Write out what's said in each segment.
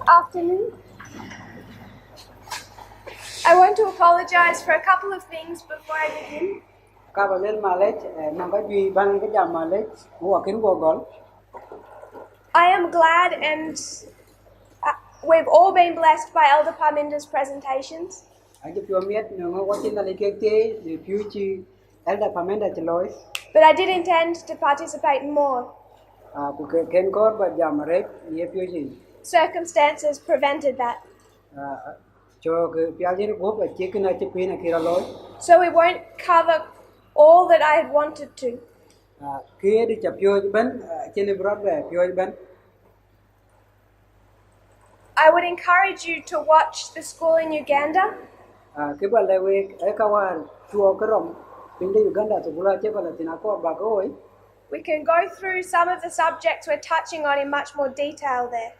Afternoon. I want to apologize for a couple of things before I begin. Các bạn lên Malaysia, nằm cái gì ban cái jam Malaysia, mua kiến Google. I am glad and we've all been blessed by Elder Parminder's presentations. Anh chụp cho biết nó có trên là cái chế để phiếu chi Elder Pamenda cho lối. But I did intend to participate more. Cũng kén có bà jam Malaysia, ये phiếu gì? Circumstances prevented that. Cho cái phiếu gì nó gốp ở chế cái này chế pin này kia lối. So we won't cover all that I had wanted to. Kia đi chụp phiếu bên trên Broadway phiếu bên. I would encourage you to watch the school in Uganda. Cái bà lại về cái kawan chùa cái rồng bên đây Uganda tụi bula chế bà là tin ako bà coi. We can go through some of the subjects we're touching on in much more detail there.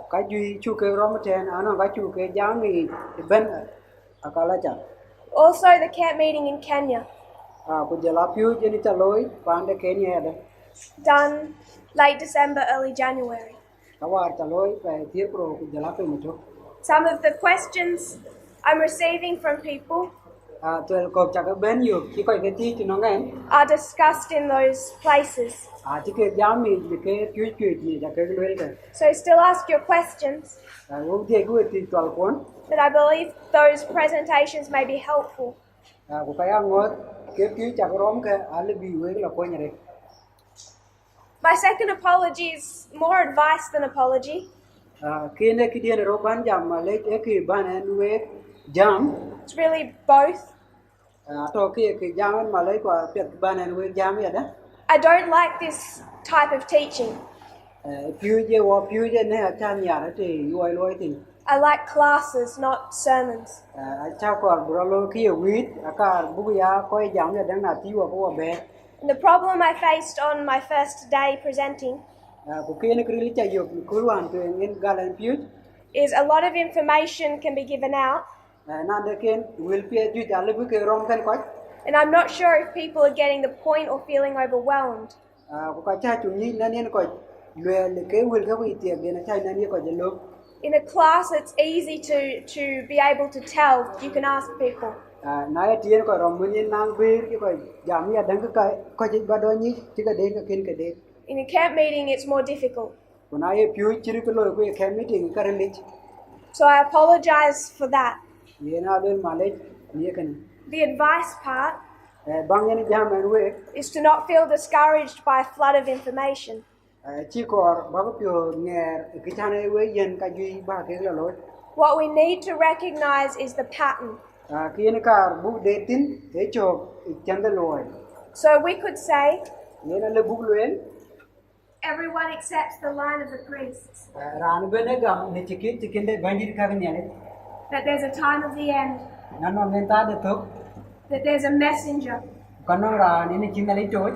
Cái duy chu cái rồng trên anh cái chu cái giáo mi bên akala cha. Also the camp meeting in Kenya. Cũng giờ là phiếu trên đi lối pan Kenya đó. Done late December, early January. Kawan cha lối về tiếp pro cũng giờ là phải một chút. Some of the questions I'm receiving from people Tụi cô chắc cái bên nhiều chỉ coi cái tí cho nó nghe. are discussed in those places. Chỉ cái giáo mi cái phiếu gì là cái lối cái. So still ask your questions, Cũng thế cũng thì toàn cuốn. but I believe those presentations may be helpful. Cũng phải ăn ngon cái phiếu chắc róm cái anh bị quên là coi nhà đấy. My second apology is more advice than apology. Khi này cái điện rồi ban jam mà lấy cái ban anh về jam. It's really both. Thôi cái jam mà lấy qua việc ban anh về jam vậy đó. I don't like this type of teaching. Phiếu gì này cha nhà đó thì vui lối thì. I like classes, not sermons. Cha còn bữa lối khi ở quýt, cả bố ya coi jam vậy đang là tiêu của bé. And the problem I faced on my first day presenting Cũng khi này cái lý chạy dục cứ hoàn toàn in galan phiếu. is a lot of information can be given out. Nan để kiến will pay ju trả lời với cái rom kan coi. And I'm not sure if people are getting the point or feeling overwhelmed. Cũng cái cha chúng nhỉ nên coi luyện cái will cái vị tiệc để nó chạy nên coi chân lúc. In a class, it's easy to be able to tell. You can ask people. Nãy tiên coi rom mình nang bir cái coi jam ya đang cái coi chỉ bắt đầu nhỉ chỉ cái đến cái kiến cái đến. In a camp meeting, it's more difficult. Còn nãy phiếu chỉ cái lối cái camp meeting cái lên. So I apologize for that. Ye na lên Malay ye kan. The advice part Bang ye jam anh về. is to not feel discouraged by a flood of information. Chỉ có bao nhiêu nghe cái cha này về yên cái duy ba cái là lối. What we need to recognize is the pattern. Khi này cả bút đề tin để cho chân đó lối. So we could say, Ye na le bút luyện. everyone accepts the line of the priests, Ran bên này gam ne chicken để bandit cái này này. that there's a time of the end, Nan non nên ta để thúc. that there's a messenger Còn nó ran này chính là lấy trôi.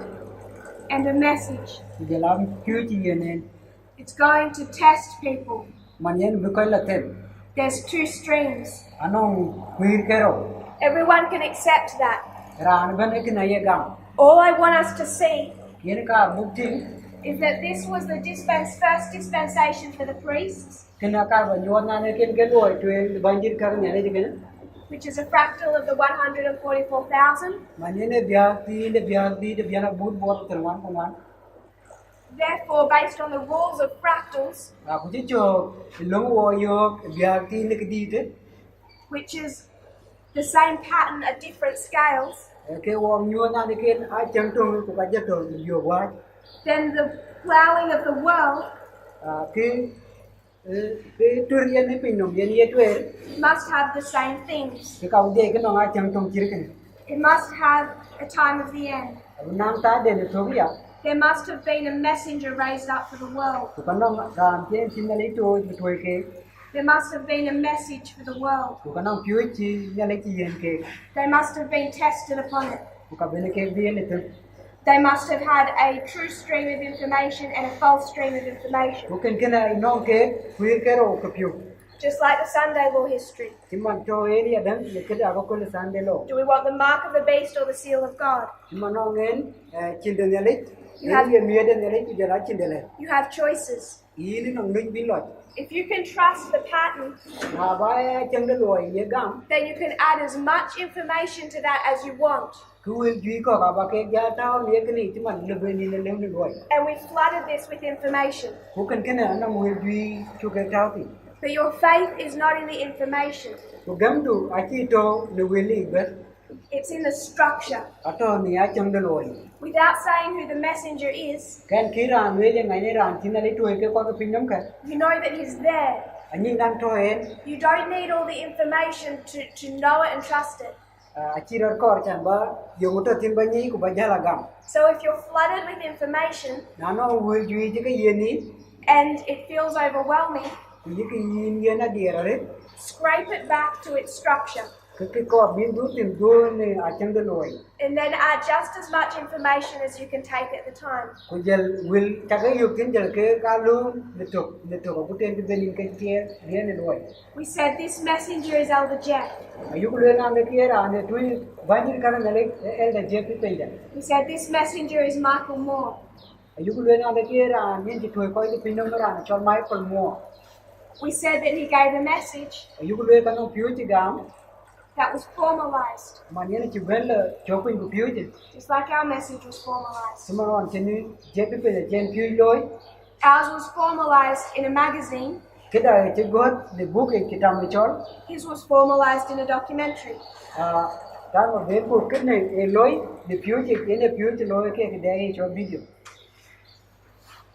and a message. Giờ làm phiếu chỉ ye nên. It's going to test people. Mình yên bị coi là thế. There's two streams. Anong queer cái rồi. Everyone can accept that. Ran bên này cái này gam. All I want us to see Ye này cả bút tin. is that this was the first dispensation for the priests, Cái nào cả vào nhon này cái lối truyền bandit cái này chứ cái. which is a fractal of the 144,000. Mình yên để bia là bút terwan con. Therefore, based on the rules of fractals, Cũng chỉ cho lông vô yo bia tí cái gì thế. which is the same pattern at different scales, Cái wong nhon này cái ai chẳng trông cũng phải rất rồi nhiều quá. then the plowing of the world Cái turian này pin nông ye tuer. must have the same things. Cái câu đề cái nó ai chẳng trông chỉ cái. It must have a time of the end. Nam ta để thôi vậy. There must have been a messenger raised up for the world. Còn nó làm trên chính là lấy trôi cái. There must have been a message for the world. Còn nó phiếu chi nhà lấy chi yên cái. They must have been tested upon it. Còn bên cái bia này thôi. They must have had a true stream of information and a false stream of information. Cái này nó cái queer cái rồi cái phiếu. Just like the Sunday law history. Chỉ mà cho area đó cái đó có cái sản đề lộ. Do we want the mark of the beast or the seal of God? Chỉ mà nó nghe trên đường này lấy. You have- Cái miếng đường này lấy thì giờ là trên đường này. You have choices. ini nong ning bin lot If you can trust the pattern, na ba chang de loi ye gam then you can add as much information to that as you want. ku wil ji ko ka ba ke ja tao le ke ni ti man le be ni le le loi And we flooded this with information. ku kan ke na nong wil ji chu ke tao ti But your faith is not in the information. ku gam du a chi to le wil li be It's in the structure. a to ni a chang de loi Without saying who the messenger is, kan ki ran we le ngai ne ran ti na le tu ke ko ke pin nam ka you know that he's there. ani nang to en You don't need all the information to know it and trust it. a chi ro ko chan ba yo to tin ba ni ku ba ja la gam So if you're flooded with information na no wil ji ji ke ye ni and it feels overwhelming, ku ji ke yin ye na di ra re scrape it back to its structure ke ko bin du tin du ne a chang de loi and then add just as much information as you can take at the time. ku jel wil ta ke yu tin jel ke ka lu le to ku ten de ben ke tie ne ne loi We said this messenger is Elder Jeff. ayu ku le na ne ke ra ne tu ba ni ka na le el de je pe ja We said this messenger is Michael Moore. ayu ku le na ne ke ra ni ji tu ko ke pin no ra na chol mai pol mo We said that he gave a message ayu ku le ka no piu ti gam that was formalized, ma ne chi bel cho pin ku piu ji just like our message was formalized. sima ron chen ni je pe de chen piu loi Ours was formalized in a magazine. ke da che got de book e kitam me chol His was formalized in a documentary. ta mo de ko ke ne e loi de piu ji ke ne piu ji loi ke de e cho video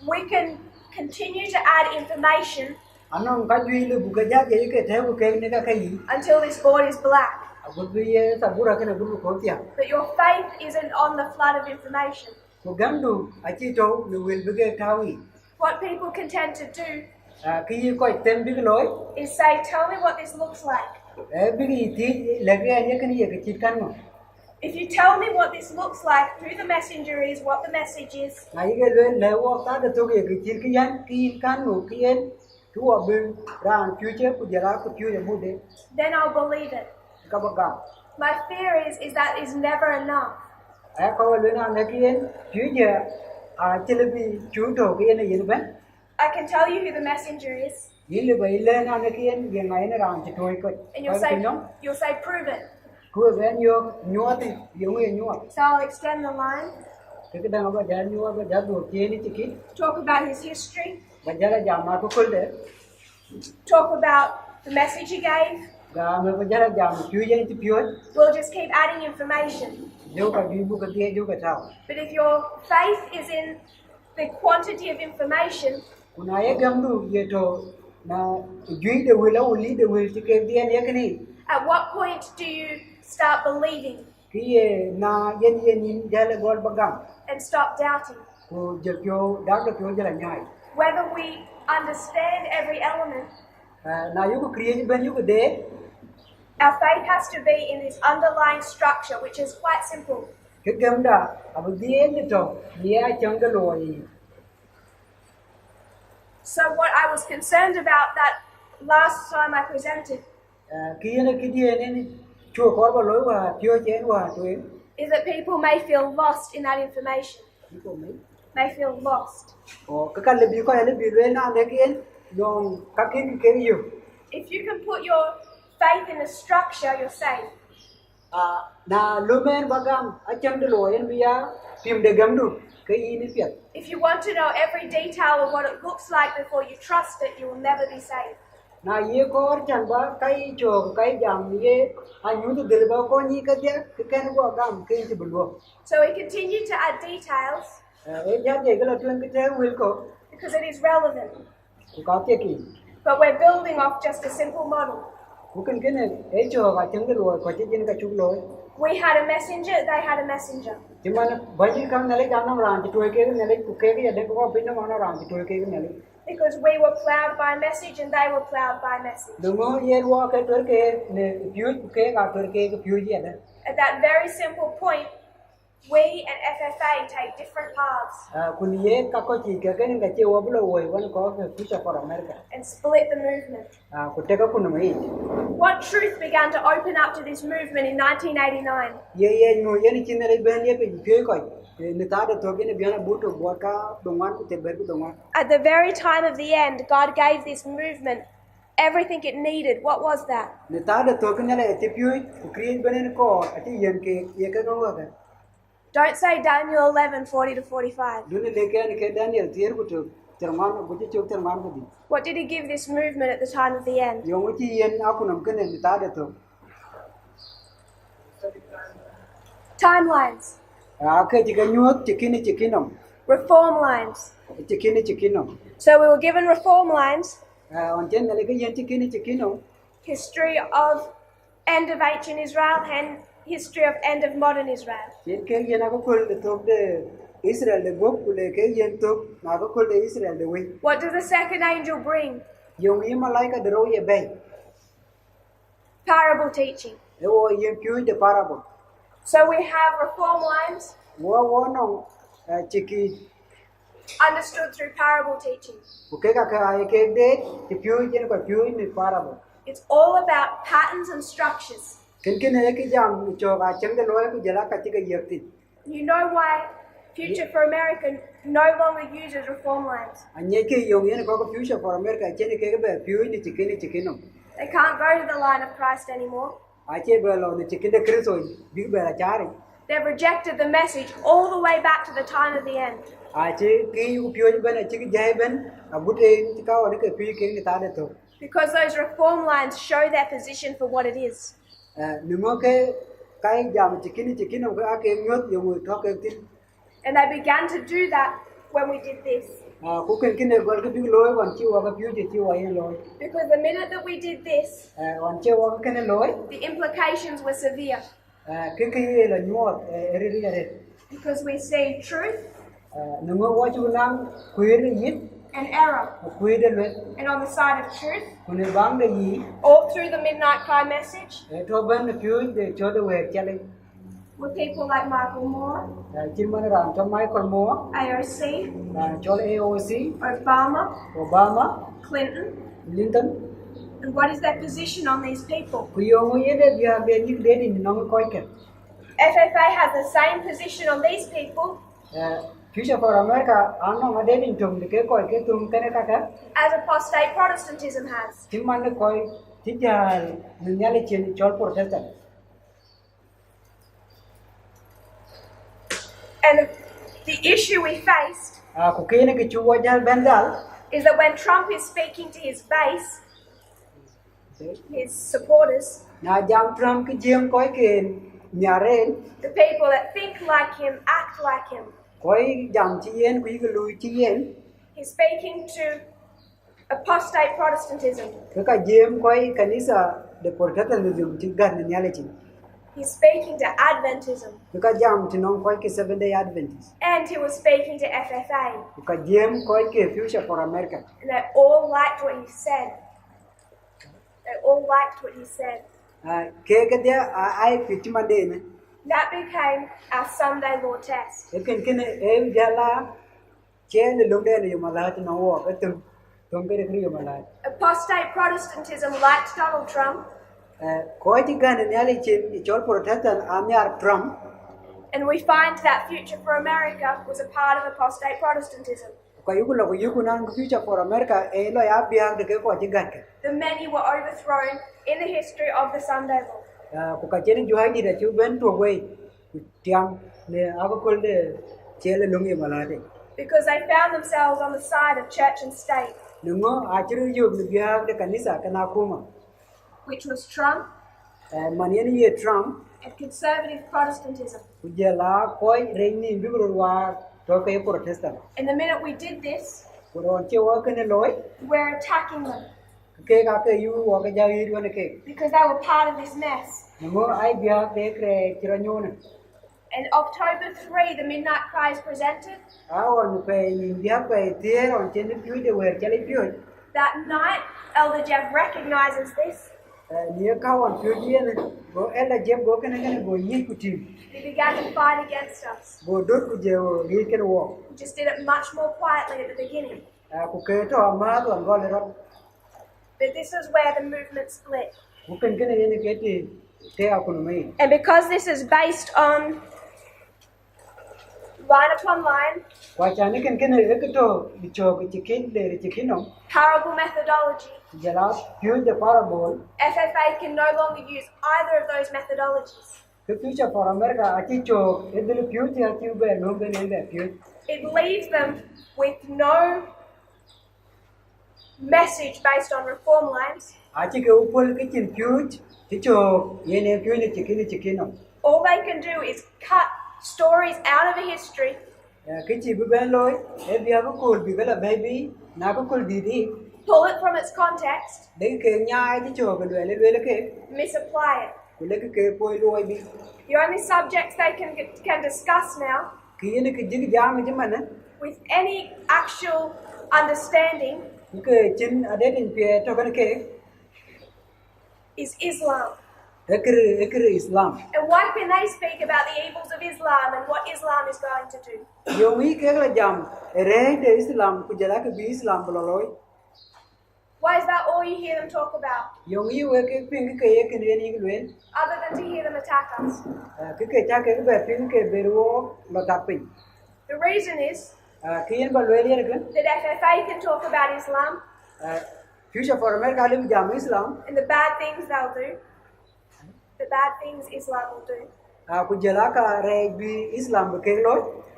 We can continue to add information anong ka jui le bu ka ja ke ke the ku ke ne ka kai until this board is black. abu bi ye ta bura ke ne bu ko tia But your faith isn't on the flood of information. ko gam du a chi to le wil bi ke tawi What people can tend to do ki yi ko tem bi loi is say, tell me what this looks like. e bi ki ti le ke ne ke ni ye ke chi kan mo If you tell me what this looks like, who the messenger is, what the message is, na yi ke le wo ta de to ke chi ki yan ki kan mo ki en tu wa bi ran chu che ku ja la ku chu ye bu de then I'll believe it. ka ba gam My fear is that is never enough. ai ko le na ne ki en chu je a che le bi chu to ki ne yin ben I can tell you who the messenger is, yin le bai le na ne ki en ye ngai ne ran chi toi ko and you'll say, prove it. ku ben yo nyo ti yo ngi nyo So I'll extend the line, ke da ba ja nyo ba ja do ke ni chi ki talk about his history, ba ja la ja ma ko kol de talk about the message he gave. ga me ba ja la ja ma chu ye ti pyo We'll just keep adding information. jo ka bi bu ka tie jo ka ta But if your faith is in the quantity of information, kuna ye gam du ye to na ju de wi la uli de wi ti ke bien ye ni at what point do you start believing ki ye na yen yen yin ja le gol ba gam and stop doubting? ko je kyo da ko kyo ja la nyai Whether we understand every element, na yu ko kriye ben yu ko de our faith has to be in this underlying structure, which is quite simple. ke gam da abu die ni to ye chang ga loi So what I was concerned about that last time I presented ki ye ne ki die ne chu ko ba loi wa pyo chen wa to is that people may feel lost in that information, ki ko me may feel lost. ka le bi ko le bi le na ne ki don ka kin ke yu If you can put your faith in a structure, you're safe. na lumen bagam a chang de loi en bi ya tim de gam du ke yi ni pet If you want to know every detail of what it looks like before you trust it, you will never be safe. na ye ko chan ba kai cho kai jam ye a nyu de del ba ko ni ka dia ke ken go gam ke ti bu So we continue to add details e ja de ga la tuen ke te wil ko because it is relevant. ku ka te ki But we're building off just a simple model. ku ken ken e cho ga chang de lo ko ti jin ka chu lo We had a messenger, they had a messenger. ti man ba ji kam na le jam na ran ti to ke ne le ku ke ya de ko pin na ma na ran ti to ke ne le Because we were plowed by message and they were plowed by message. du mo ye lo ke to ke ne pyu ke ga to ke pyu ji da At that very simple point, we and FFA take different paths kun ye ka ko chi ka ken ga che wa bulo woi wan ko ke Future for America and split the movement. ku te ka kun mai What truth began to open up to this movement in 1989? ye no ye ni chin re ben ye pe pe ko ni ta da to ke ne biana buto bo ka dongwan ku te ber ku dongwan At the very time of the end, God gave this movement everything it needed. What was that? ni ta da to ke ne le te pyu ku create ben ko ati yen ke ye ka no ga Don't say Daniel 11:40 to 45. dun le ke ni ke Daniel tier ku to terman ku ti chok terman ku di What did he give this movement at the time of the end? yo ngi yen akunam ke ne ni ta da to Timelines, ke ti ga nyot ti kinom reform lines. ti kinom So we were given reform lines, on chen le ke yen ti kinom history of end of ancient Israel and history of end of modern Israel. yen ke yen ko kol de tok de Israel de gop ku le ke yen tok na ko kol de Israel de wi What does the second angel bring? yo yi malaika de ro ye bay Parable teaching. e wo yen pyu de parable So we have reform lines wo no chiki understood through parable teaching. ku ke ka ai ke de ti pyu yen ko pyu ni parable It's all about patterns and structures. ken e ke jam cho ga chen de lo ku jela ka ti ke yekti You know why Future for America no longer uses reform lines. anye ke yo yen ko Future for America chen ke be pyu ni chiki no They can't go to the line of Christ anymore. a che be lo ni chiki de kristo bi be la chari They've rejected the message all the way back to the time of the end. a che ki ku pyo ben a chiki jai ben a bute ti ka wa ke pi ke ni ta de to Because those reform lines show their position for what it is. ni mo ke kai jam chiki no ka ke nyot yo mo to ke tin And they began to do that when we did this. ku ken kin e gol ke bi lo wan chi wa ka pyo chi wa yen lo Because the minute that we did this, wan che wa ke ne lo the implications were severe. ke ye la nyot ri ri re Because we see truth ni mo wa chu nang ku ri yit and error. ku de le And on the side of truth, ku ne bang de yi all through the midnight cry message, to ben pyo de cho de we chale were people like Michael Moore, chin man ran cho mai kon mo AOC, cho AOC Obama, Obama Clinton. Clinton And what is their position on these people? ku yo mo ye de bia be ni de ni no ko ke FFA has the same position on these people Future for America ano ma de ni tum de ke ko ke tum kene ka ka as apostate Protestantism has. tim man ko ti ja ni nyale chen chol protestant And the issue we faced ku ke ne ke chu wa jal ben dal is that when Trump is speaking to his base, his supporters, na jam Trump ki jem ko ke nyaren the people that think like him, act like him, ko jam chi yen ku ke lu chi yen he's speaking to apostate Protestantism. ka jem ko kanisa de protestantism ti gar ni nyale chi He's speaking to Adventism. ka jam ti non ko ke 7 day adventist And he was speaking to FFA. ka jem ko ke Future for America And they all liked what he said. They all liked what he said. ke ke dia ai piti man de ne That became our Sunday law test. ken ken e jala che le lo de yo mala ti no wo ka tum ke de yo mala Apostate Protestantism liked Donald Trump, ko ti gan ne ale chen chol protestant amyar Trump and we find that Future for America was a part of apostate Protestantism. ko yugo nan Future for America e lo ya bia de ke ko ti gan ke The many were overthrown in the history of the Sunday law. ko ka chen ju hai di de chu ben to we tiang ne aba ko de che le lo yo mala de Because they found themselves on the side of church and state, nungo a chiru yu ni bia de kanisa kana kuma which was Trump manien ye Trump and conservative Protestantism. kujela koi reini bibro wa to ke protestant And the minute we did this, ko ron che wa kene loy we're attacking them ke ka ke yu wa ke ja yu ne ke because they were part of this mess. nungo ai bia de kre chiranyo ne And October 3, the Midnight Cry is presented. awon pe ni bia pe tie on chen piu de wer chale piu That night, Elder Jeff recognizes this Near cow and Fujian go Ella Jeb go can go ye to team. He began to fight against us. Go do to he can walk. He just did it much more quietly at the beginning. Kuketo Amado and Golero. But this is where the movement split. Who can get any get it? And because this is based on line upon line, Wachani can get a the choke, the chicken, the chicken, parable methodology, Jala, use the parable. FFA can no longer use either of those methodologies. The future for America, Achicho, it will beauty at you by no in that beauty. It leaves them with no message based on reform lines. Achiko pull kitchen huge, Ticho, Yene Puni chicken. All they can do is cut stories out of a history, Kitchi Bubelloy, if you have a cool, Bibella baby, Nakukul Didi, pull it from its context, they can yai the choke and well cake. misapply it. The The only subjects they can discuss now with any actual understanding is Islam. Islam. And why can they speak about the evils of Islam and what Islam is going to do? Why is that all you hear them talk about? Other than to hear them attack us. The reason is that FFA can talk about Islam Future for America Islam. and the bad things they'll do. The bad things Islam will do.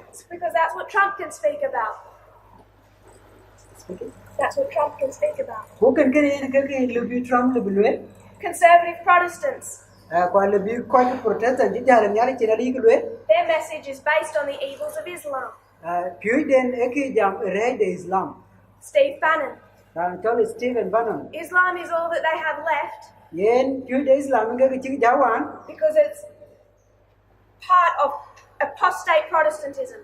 It's because that's what Trump can speak about. That's what Trump can speak about. Who can get Trump? Conservative Protestants. Protestant, Their message is based on the evils of Islam. Islam. Steve Bannon. Stephen Bannon. Islam is all that they have left Islam because it's part of apostate Protestantism,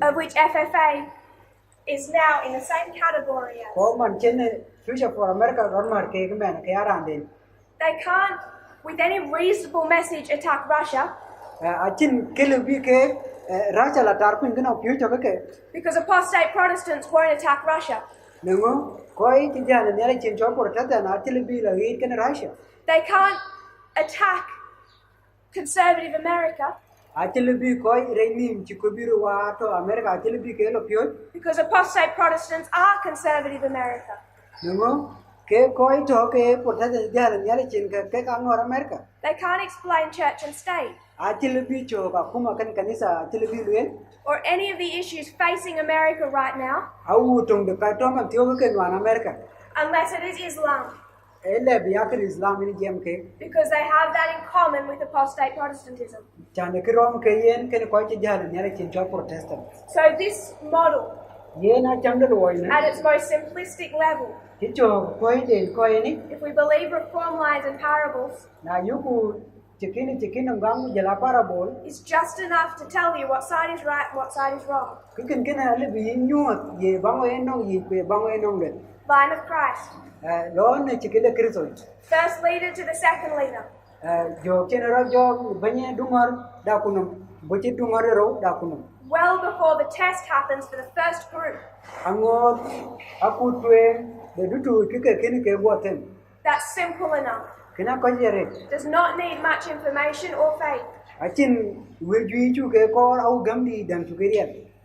of which FFA is now in the same category as. Future for America, They can't, with any reasonable message, attack Russia because apostate Protestants won't attack Russia. They can't attack conservative America because apostate Protestants are conservative America. They can't explain church and state or any of the issues facing America right now unless it is Islam, because they have that in common with apostate Protestantism. So this model, at its most simplistic level, if we believe reform lines and parables, is just enough to tell you what side is right and what side is wrong. Line of Christ. First leader to the second leader. Well before the test happens for the first group. That's simple enough. Does not need much information or faith.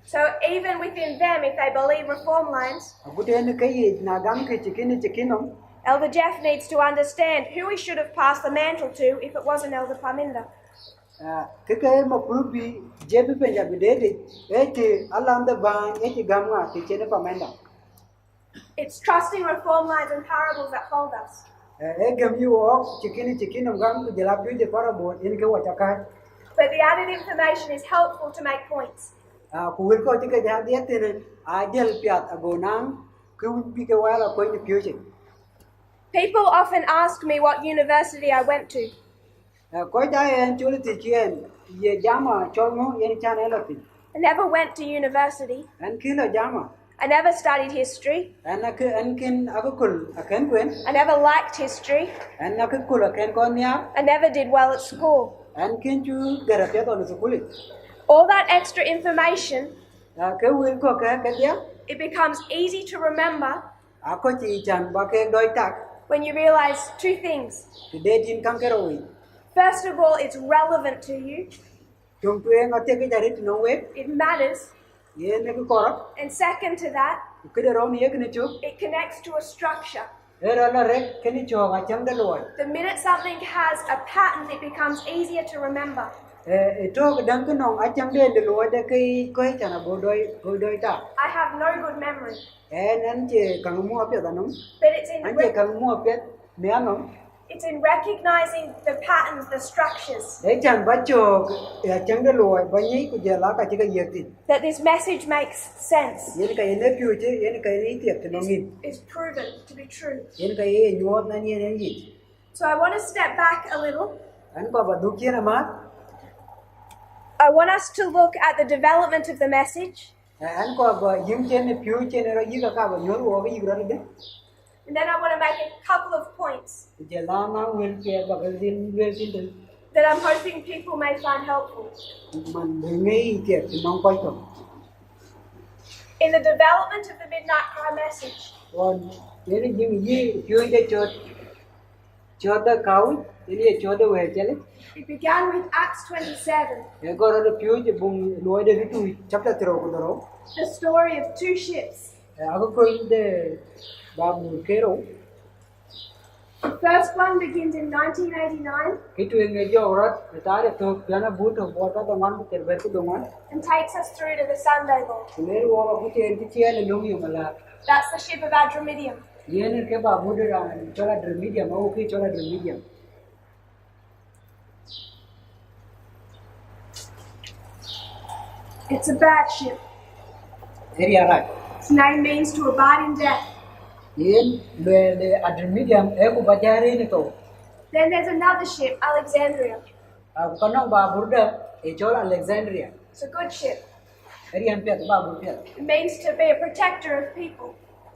So even within them, if they believe reform lines, Elder Jeff needs to understand who he should have passed the mantle to if it wasn't Elder Parminder. It's trusting reform lines and parables that hold us. But the added information is helpful to make points. People often ask me what university I went to. I never went to university. I never studied history. An kin akukul aken kwen. I never liked history. An akukul aken kon niya. I never did well at school. An kin chu garapya on sukuli. All that extra information, Ke wil ko ka dia. it becomes easy to remember Ako chi chan ba ke doi tak. when you realize two things. Today tin kang keroi. First of all, it's relevant to you. Chung tueng ate ke jarit no we. It matters. Ye ne ku korap. And second to that, Ke de rom ye kene chu. it connects to a structure. Era la rek keni chu ga chang de loy. The minute something has a pattern, it becomes easier to remember. Ito ke dang ke nong achang de loy de ke ko chana bo doi ta. I have no good memory, Nan che kang mu apya da nong. but it's in An che kang mu apya me anong. it's in recognizing the patterns, the structures, Để chẳng bắt chồ chẳng cái lùi bao nhiêu cũng giờ lá cả chỉ cái gì that this message makes sense, yên cái nếp piu chứ yên cái lý tiệp thì nó nghìn is proven to be true. yên cái nhốt nó như thế gì So I want to step back a little. anh có bà đúc kia mà I want us to look at the development of the message, anh có bà dính trên piu trên nó gì cả bà nhốt vào cái gì đó đấy and then I want to make a couple of points giờ lá nó nguyên kia bà cái gì nguyên tin từ that I'm hoping people may find helpful. mình đừng nghĩ tiệp thì nó quay không In the development of the Midnight Cry message, còn yên những gì piu để cho ta cáo yên cho ta về chứ it began with Acts 27, ये करो तो पियो जे बुंग लोए दे तू चपटा तेरो को दरो the story of two ships. आगो कोई दे बाबू केरो The first one begins in 1989 कितु एंगे जो औरत तारे तो प्याना बूट बोटा तो मान तेरे बेर को दोमान and takes us through to the Sunday Bowl. मेरे वो बाबू के एंटी चिया ने लोगी मला That's the ship of Adramyttium. ये ने के बाबू दे चला ड्रमीडियम ओ के चला ड्रमीडियम It's a bad ship. तेरी आ रहा Its name means to abide in death. ये ले ड्रमीडियम एक को बजारे ने तो Then there's another ship, Alexandria. अब कनो बाबू दे ए चला Alexandria It's a good ship. तेरी हम पे बाबू पे It means to be a protector of people.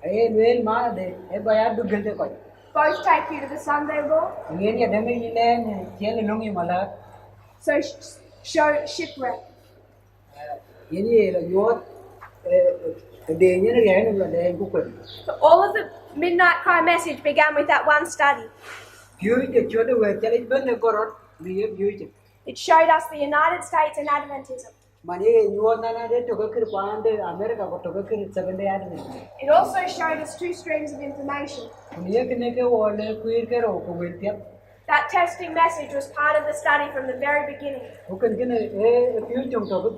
A well मा दे ए बया दुगल दे कोई Both take you to the Sunday Bowl. ये ने दमे ने ने चले लोगी मला So show shipwreck. ये la yo de ne ya ne la de ku ko So all of the Midnight Cry message began with that one study. piu je chode we chale ben ne korot mi ye piu je It showed us the United States and Adventism. mane yo na na de to ko kir pande america ko to ko kir seven day ad ne It also showed us two streams of information. ye ke ne ke wo le kuir ke ro ko wel tiap That testing message was part of the study from the very beginning. ko ken ke ne piu jong to ko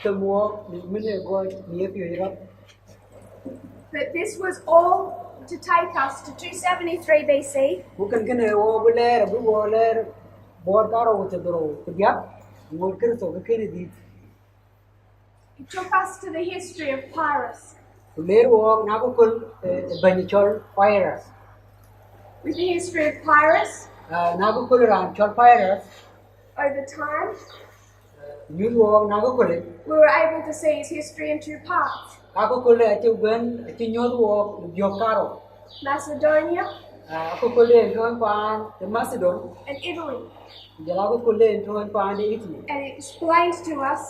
te mo mi ne go mi ye piu ra But this was all to take us to 273 BC, ko ken ke ne wo bule bu wo le bor ka ro te dro ko dia mo kir to ko kir di it took us to the history of Pyrrhus. le wo na ko kul ban chol fire With the history of Pyrrhus, na ko kul ran chol fire over time, như wo na ko kul we were able to see his history in two parts. ako kul chu ben chu nyol wo yo karo Macedonia ako kul thon pan de macedon and Italy. jala ko kul thon pan de italy And it explains to us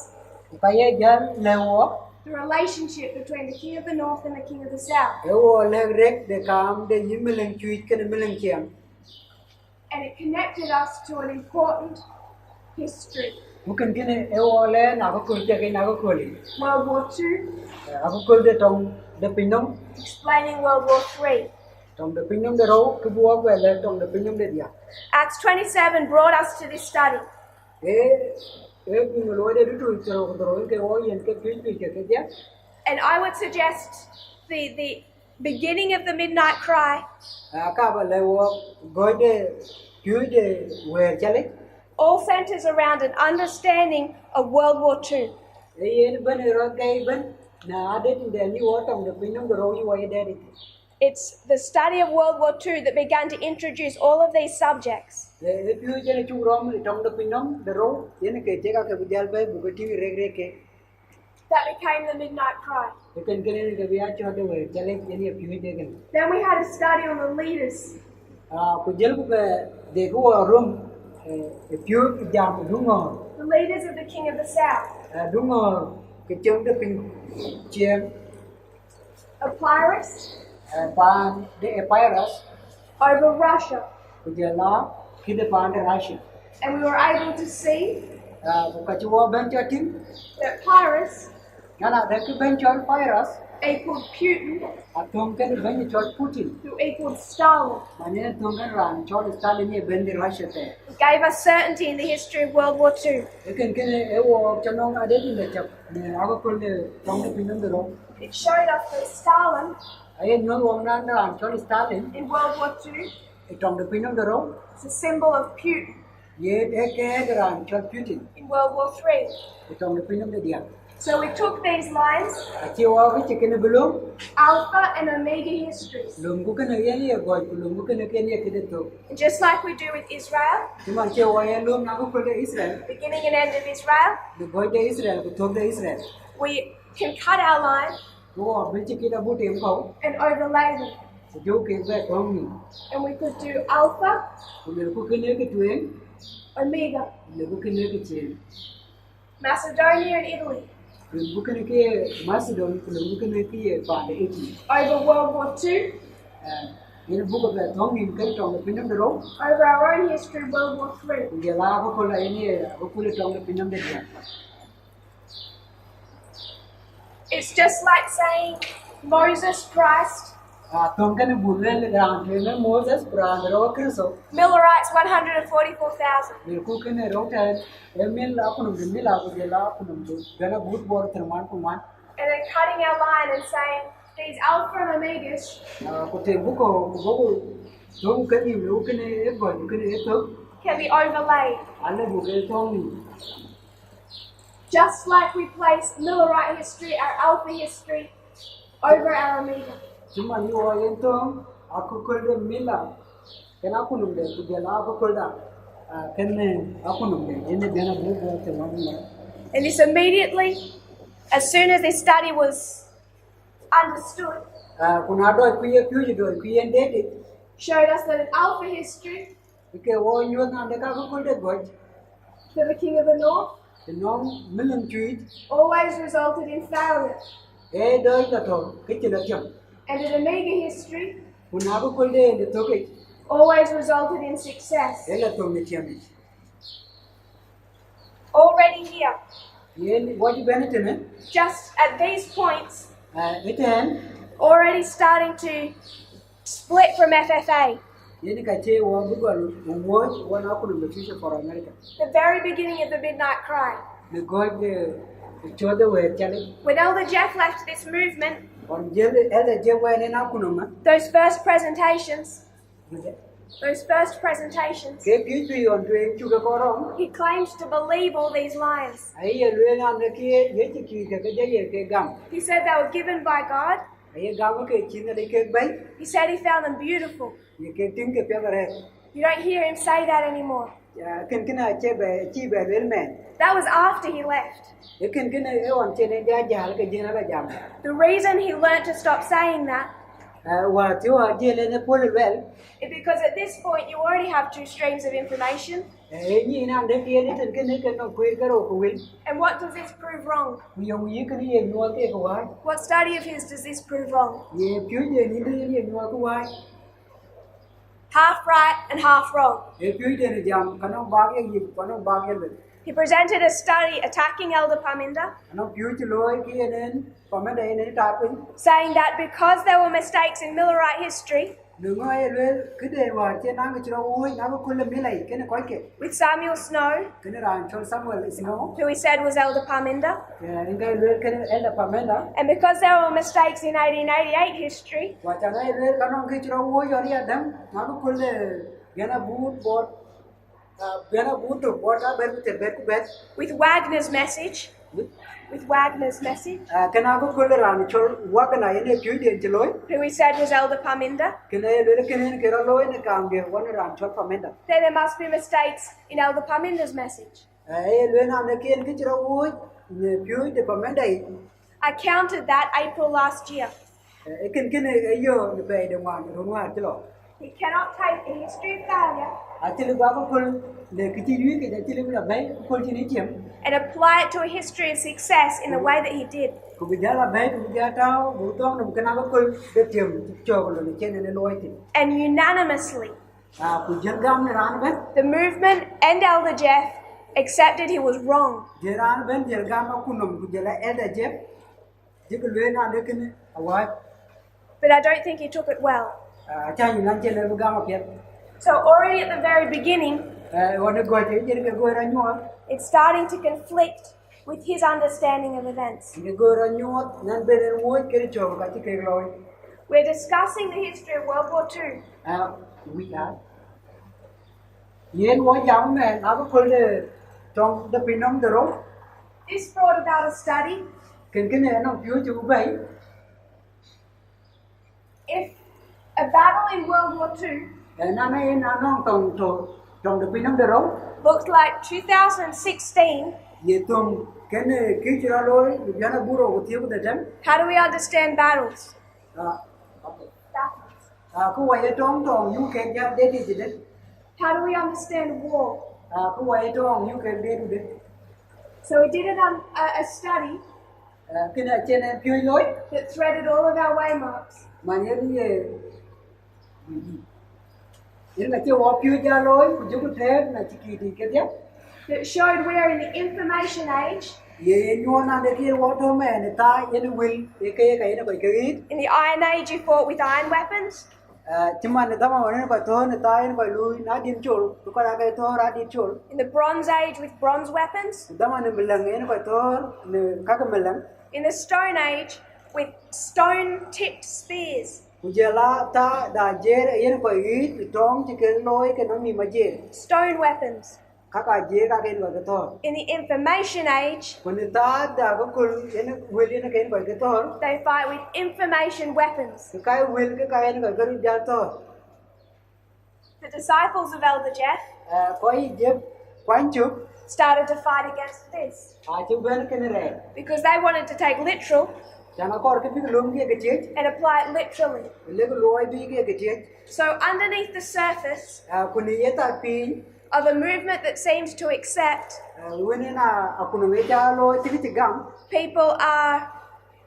pa ye jan le wo the relationship between the king of the north and the king of the south. e wo le rek de kam de yimelen chu ken melen kiam And it connected us to an important history. muken kene e wo le na ko kul te ke na ko kul World War II, ako kul de tong de pinom explaining World War III. tong de pinom de ro ku bo ko le tong de pinom de dia Acts 27 brought us to this study. e ku lo de tu tro ko ro ke wo yen ke pi ke dia And I would suggest the beginning of the Midnight Cry ka ba le wo go de ku de we chale all centers around an understanding of World War II. e yen ben ro kai ben na de de ni wo tong de pinom de ro yi wo ye de It's the study of World War II that began to introduce all of these subjects. e pi je chu ro mi tong de pinom de ro yen ke che ka ke vidyal pe bu ke ti re ke that became the midnight cry. Ken ken ke biya cho de we chale ye piu de ken. Then we had a study on the leaders. Ku jel ku be de ku rum piu jam dungo. The leaders of the king of the south. Dungo ke chong de pin chiem Epirus pan de Epirus over Russia. ku jela ki de pan de Russia. And we were able to see Ku ka chuo ben cho tin that Pyrrhus na de ku ben cho Epirus equaled Putin, atom ken ben cho Putin. who equaled Stalin. Mane tum ken ran cho Stalin ye ben de Russia te. It gave us certainty in the history of World War II. Ken ken e wo cho no ade din de chap ne ago ko le tong de pinam de ro. It showed us that Stalin Ay no wo na ran cho Stalin in World War II e tong de pinam de ro. is a symbol of Putin Ye de ke ran cho Putin in World War III. e tong de pinam de dia. So we took these lines, Chi wo ki ken belum Alpha and Omega histories. lum ku ken ye go ku lum ku ken ye ke de to. And just like we do with Israel, Ti man che wo ye lum na ko de Israel. beginning and end of Israel, De go de Israel ku to de Israel. we can cut our line Wo bi chi ki da bu tem ko and overlay them. jo ke be tong ni. And we could do Alpha, Ku le ku ken ke tuen Omega, le ku ken ke chen. Macedonia and Italy Le ku ken ke Macedon ku le ku ken ke ye pa de iti. over World War II, Ini buku be tong ni ke tong de pinam de ro. over our own history, World War III. Dia la ko la ini ko ku le tong de pinam de dia. It's just like saying Moses, Christ, Tong kan bulle le gran le Moses pran ro kriso. Millerites 144,000. Le ku ken ro ta emil la ko no mil la ko de la ko no gana but bor terman ko man. And then cutting our line and saying these Alpha and Omegas Ko te buku ko tong kan ni lo ken e go ken e to. can be overlaid. Alle buku tong ni. Just like we place Millerite history, our Alpha history, over our Omega. Cuma ni wo yen tong aku ko de mila. Ken aku no de ku de la ko da. Ken aku no de ene gana bu bor terman man. And this immediately, as soon as this study was understood, Kunado ku ye piu do ku yen de showed us that an Alpha history ke wo nyo na de ka ko de go. for the King of the North No milim tweet always resulted in failure, e do ta to ke ti la jam. and an Omega history Kunado ko de to ke always resulted in success. e la to me tiami. Already here, Yen what you benefit ne? just at these points, Iten already starting to split from FFA. yen ka che wo bu go wo wo na ko no future for America. The very beginning of the Midnight Cry. The God de cho de we chale When Elder Jeff left this movement, on je ele je we ne na ko no ma. those first presentations, Ke piu piu on de chu ko ro. he claimed to believe all these lines. Ai ye le na ne ke ye chi ki ke je ye ke gam. He said they were given by God. Ai gam ke chi ne ke bai. He said he found them beautiful. Ye ke ting ke pe re. You don't hear him say that anymore. Ken kena che be chi be le men. That was after he left. Ye ken kena e on che ne ja ja ke je na ga jam. The reason he learnt to stop saying that Wa ti wa je le ne pol wel. is because at this point you already have two streams of information. E ni na de ke ne ten ken ke no kwe ka ro ko wel. And what does this prove wrong? Wi yo ye ken ye no ke ko wa. What study of his does this prove wrong? Ye piu ye ni de ye no ko wa. Half right and half wrong. E piu de ne jam kano ba ye ko no ba ye le. He presented a study attacking Elder Parminder, Ano piu ti lo ki ne pa me de ne ta pin. saying that because there were mistakes in Millerite history Dungo ye le ke de wa che na ga chro wo na ko le mi lai ke ne ko ke. with Samuel Snow, Ke ne ran chol Samuel is no. who he said was Elder Parminder, Ingai le ke ne ela pa me na. and because there were mistakes in 1888 history, Wacana ile kanong kichiro wo yori adam naku kulle gena boot bot bot a ber with Wagner's message, kana ku kulle ran chol wakana ine pyude jloy who he said was Elder Parminder, kena ile kenen kera loy ne kamge wan ran chol pamenda then there must be mistakes in Elder Parminder's message. ile na ne ken kichiro wo ne piu de pamenda I counted that April last year. ken ayo ne pe de wan ronwa tilo He cannot take a history of failure atili ba ko kol le kiti yu ke atili la bai kol ti ni chem and apply it to a history of success in the way that he did. ku bi jala bai ku bi jata bu tong dum kana ba kol de chem cho ko le chen ne loy ti And unanimously, ku jel gam ne ran ben the movement and Elder Jeff accepted he was wrong. je ran ben jel gam ku nom ku jela eda je je ko le na de ken awa But I don't think he took it well. cha yu nan chen le gam ke So already at the very beginning, wona go je je ke go ra nyo it's starting to conflict with his understanding of events. ke go ra nyo nan ben wo ke cho ka ti ke loy We're discussing the history of World War II. we are yen wo yam ne na ko kol de trong de pinom de ro This brought about a study. ken ne no piu chu bai If a battle in World War II na no trong de pinom de ro looked like 2016, ye tum ken ki chira loy yana buro ko thiu de jam how do we understand battles? ko wa ye tong yu ke ja de di de How do we understand war? ko wa ye tong yu ke de So we did a study ken chen piu loy that threaded all of our waymarks. mà nhớ đi những là chưa có phiếu gia lối của chúng thế là chỉ kỳ thì cái tiếp That showed where in the information age, ye nhua na để kia có thô mẹ này ta ye nó will ye cái nó phải cái ít in the Iron Age you fought with iron weapons, chứ mà người ta mà nó phải thô người ta nó phải lui nó đi chul tôi có ra cái thô ra đi chul in the Bronze Age with bronze weapons, người ta mà mình lần nó phải thô các cái mình lần in the Stone Age with stone-tipped spears, giờ là ta đã dễ ye nó phải ít trong chỉ cái lối cái nó mi mà dễ stone weapons. các cái dễ các cái nó phải thô In the Information Age, còn người ta đã có kul ye nó will nó cái phải cái thô they fight with information weapons. cái will cái nó phải cái ra thô The disciples of Elder Jeff có ý dép quán chụp started to fight against this chụp bên cái này because they wanted to take literal chẳng có cái lùm kia cái chết and apply it literally. lấy cái lùi đi kia cái chết So underneath the surface kun ni ta pin of a movement that seems to accept, when na kun me cha lo ti gam people are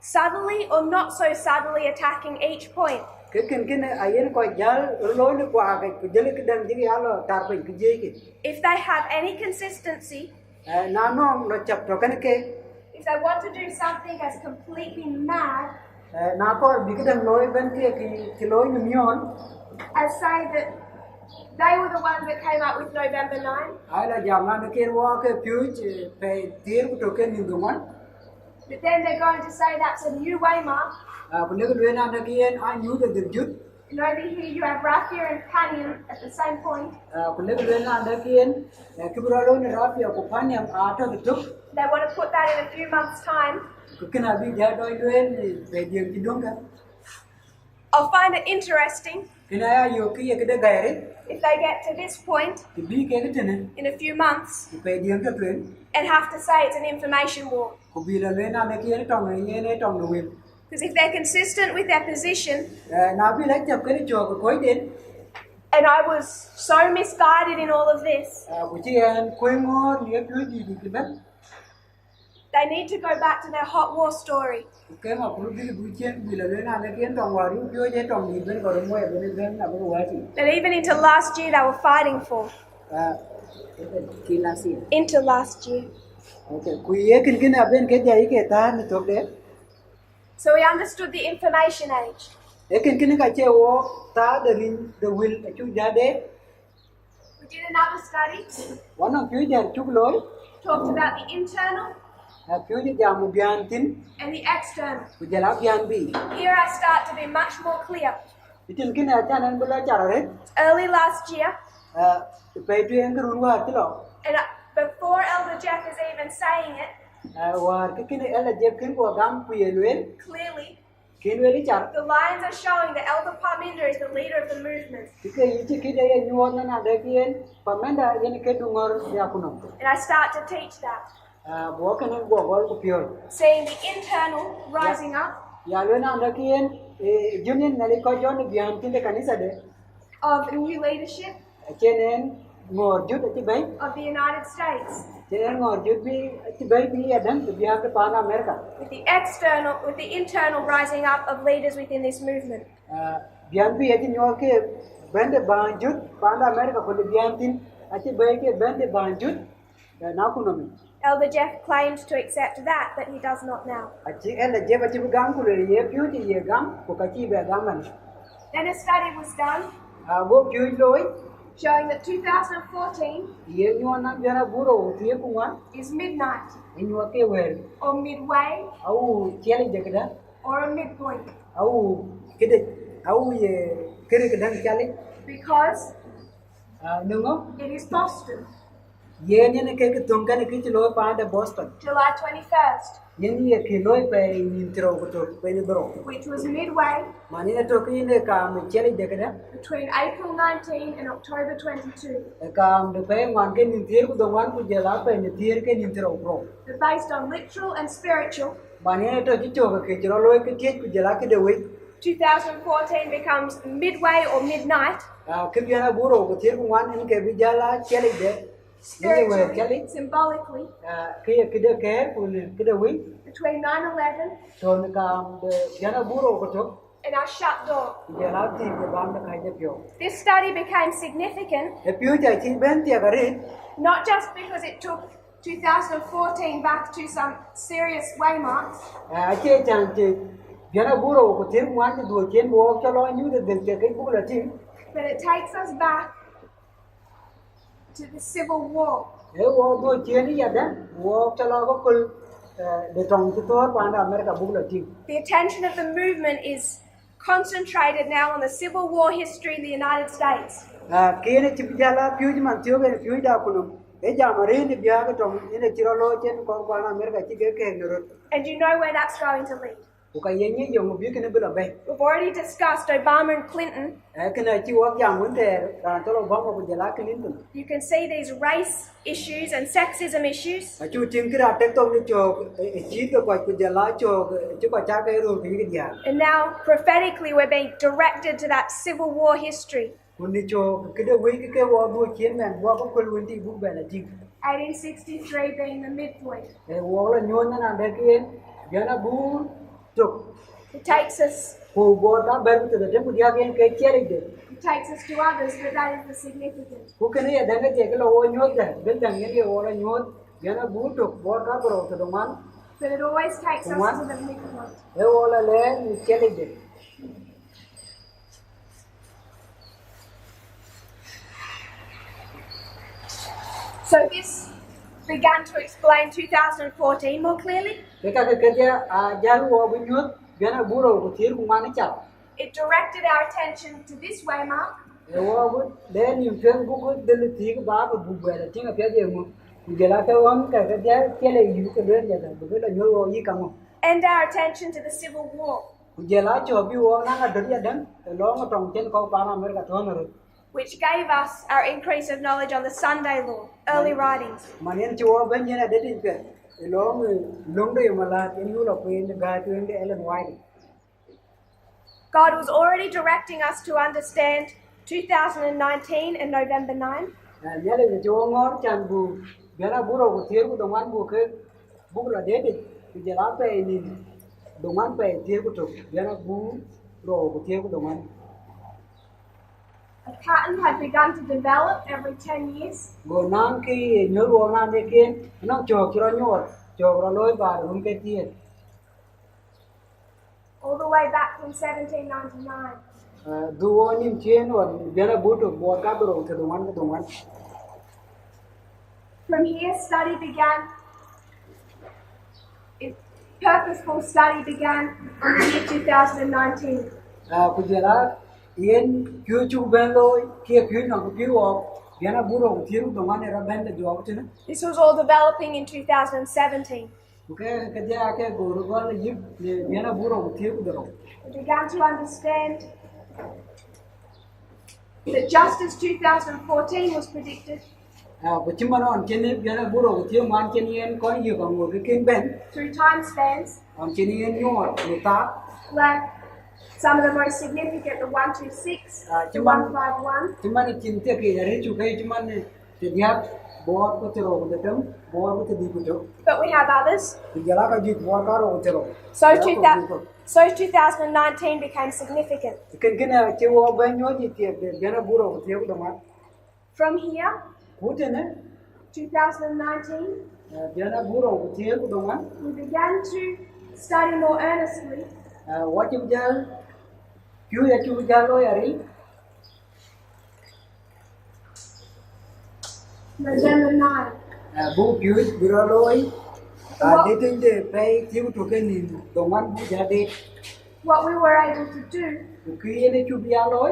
subtly or not so subtly attacking each point. cái kin ayen ko jal lo ni kwa cái jel cái đằng gì alo tar pin cái gì cái If they have any consistency, na no nó chập cho cái if they want to do something as completely mad na có bị cái đằng lối bên kia cái lối ni mion as say that they were the ones that came up with November 9, ai là jam na cái wa cái future pe tier của cái ni duman but then they're going to say that's a new waymark, kun ni cái na cái an yu the jut and over here you have Raphia and Panium at the same point. kun ni cái na cái bro lo ni rafi ko pani am ata tuk They want to put that in a few months' time. cái nào bị giờ đôi luen về điểm chỉ đúng cả I'll find it interesting cái này ayo cái đó gài đấy if they get to this point thì bị cái này in a few months về điểm cái chuyện and have to say it's an information war. cũng vì là luen nào kia trong này trong người Because if they're consistent with their position, nào bị lấy chụp cái chỗ của khối đến and I was so misguided in all of this, của chị em quên ngon nghĩa cứ gì thì cái they need to go back to their hot war story. cái mà cũng bị buổi chiên vì là luen nào kia trong ngoài lúc chưa chế trong gì bên còn ngoài bên bên là bên ngoài chị That even into last year they were fighting for. kỳ là gì Into last year. ok quý cái nào bên cái gì cái ta nó tốt đấy So we understood the information age. cái cái chế wo ta the will chú ra đấy We did another study, one of you there chúc lối talked about the internal chú đi làm một biên tin and the external. của gia lão biên bi Here I start to be much more clear. itin cái này cha nên bula chả rồi Early last year, phải truyền cái rung qua chứ lo and before Elder Jeff is even saying it, và cái này là dẹp cái của gam quyền luyện clearly cái luyện đi chả the lines are showing that Elder Parminder is the leader of the movement. cái đây là nhuận nó là đây kia và mấy đã yên cái đúng rồi ya kuno And I start to teach that. bo kan bo gol ku pio seeing the internal rising up ya lo na ndakien junin nali ko jon bian tin de kanisa de of new leadership chenen ngor jut ti bai of the United States, chenen ngor jut bi ti bai bi adam ti bian ke pana america with the internal rising up of leaders within this movement. bian bi ati nyo ke bende banjut pana america ko bian tin ati bai ke bende banjut na kunomi Elder Jeff claimed to accept that, but he does not now. ati ele je ba ti gam ku le ye pyu ti ye gam ko ka ti be gam man Then a study was done go pyu loi showing that 2014 ye nyo na biana buro ti ku wan is midnight, nyo ke wer or midway, au chele je kada or a midpoint, au kede au ye kere kedan chale because nungo it is Boston, ye ne ke tongkan ke lo pa de Boston July 21st, ye ni ke lo pe ni tro ko to pe ni bro which was midway mani ne to ke ne ka me chele je kada between April 19 and October 22. ka de pe man ke ni tir ku dongwan ku je la pe ni tir ke ni tro bro They're based on literal and spiritual. mani ne to ji to ke jro lo ke tie ku je la ke de we 2014 becomes midway or midnight, ke biana buro ko tir ku wan en ke bi jala chele je ni we chele spiritually, symbolically, ke de ke ku ke de we between 9/11 to ne ka de biana buro ko to and our shut door. je la ti ke bam de kai je pyo This study became significant e pyo ja ti ben ti agare not just because it took 2014 back to some serious waymarks, a che chan ti biana buro ko tir ku wan du chen wo cho lo nyu de ke ke bu la ti but it takes us back to the Civil War. e wo du chen ya da wo cho lo ko kul de tong ti to pa na america bu la ti The attention of the movement is concentrated now on the Civil War history in the United States. ke ne ti jala pyo ji man ti o ke pyo da ku no e ja mare ni bia ke tong ene ti ro lo chen ko pa na america ti ke no And you know where that's going to lead. ku ka ye ni yo mo bi ke ne bu la be We've already discussed Obama and Clinton. ke na ti wo ja mun te ra to lo ba ko je la clinton You can see these race issues and sexism issues. chu tim kra tek to ni cho chi ko ku je la cho chi ko cha ke ru ki dia And now, prophetically, we're being directed to that Civil War history. kun ni cho ke de we ke wo du chen men wo ko kul win ti bu be la ti 1863 being the midpoint. e wo la nyon na de ke ya na bu to It takes us ko bo ta ber to de ku dia ke chere de to others, but that is the significance. ku ke ne ya de ke lo wo nyon de de dang ye wo la nyon ya na bu to bo ta bro to do man But it always takes us What? to the midpoint. e wo la le ni chere de So this began to explain 2014 more clearly. ke ka ke ja a ja wo bu nyon ya na bu ro ku tir ku man cha It directed our attention to this waymark, e wo bu de ni fen bu ku de ti ba bu be la ti ga pe de mu ku je la ka won ka ja chere yu ke de ja da bu la nyo wo yi ka mo and our attention to the Civil War, je la cho bi wo na ga de ya dan lo ngo tong chen ko pa na mer ka to no which gave us our increase of knowledge on the Sunday law, early writings. manien cho ben ye na de tin pe lo long de ma la en yu lo pe de ga tu de Ellen White God was already directing us to understand 2019 and November 9, ya le cho ngor chan bu ya na bu ro ku tier ku dong wan bu ke bu la de de je la pe ni dong wan pe tier ku to ya na bu ro ku tier ku dong wan a pattern had begun to develop every 10 years, go nan ki nyo ro na de ken no cho ki ro nyo cho ro loi ba rum ke tier all the way back from 1799. du wo nim chen on ya na bu to bo ka ro ke dong wan From here, purposeful study began in the year 2019. ku je la yen kyu chu ben lo ki kyu no ku wo ya na bu ro ku tier ku dong wan ra ben de jo ku ne This was all developing in 2017. okay ke ja ke go ro gol yip ya na bu ro ku tier ku do We began to understand that just as 2014 was predicted, But Chimano on Jenny, Yana Buro, with your man Jenny and Coin, you can work again, Ben. Through time spans, On Jenny and your, like some of the most significant, the 126 to 151. Chimani Chintaki, a rich Chimani, the Yap, board with the road, the term, board with the Diputo. But we have others. The Jalaka did walk out of the road. So 2019 became significant. You can get a Chihuahua when you need the Yana Buro with the other one. From here, Put in it, 2019, Yana Buro with the other one. we began to study more earnestly What you tell, you that you tell lawyer. November 9. Bố cứu bữa lối để tính để phải thiếu tụi cái nhìn đồng ăn bố gia đình What we were able to do khi này chụp bia lối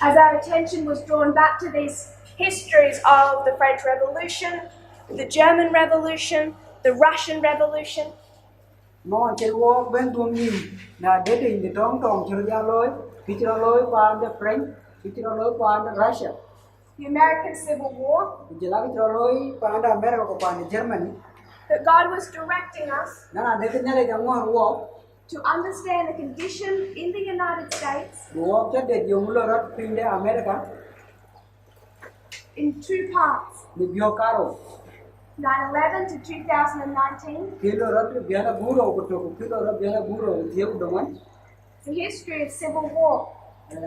as our attention was drawn back to these histories of the French Revolution, the German Revolution, the Russian Revolution, nó chơi vô bên tuồng nhìn là để tính để trống tròn chơi bia lối khi chơi lối qua the French khi chơi lối qua the Russia the American Civil War, chơi lại chơi lối qua the America qua the Germany that God was directing us nó là để cái này là ngon quá to understand the condition in the United States quá chất để dùng lối rất pin để America in two parts, để bio caro 9/11 to 2019, khi lối rất bia là buro của tụi khi lối rất bia là buro thiếu đồng ăn the history of civil war.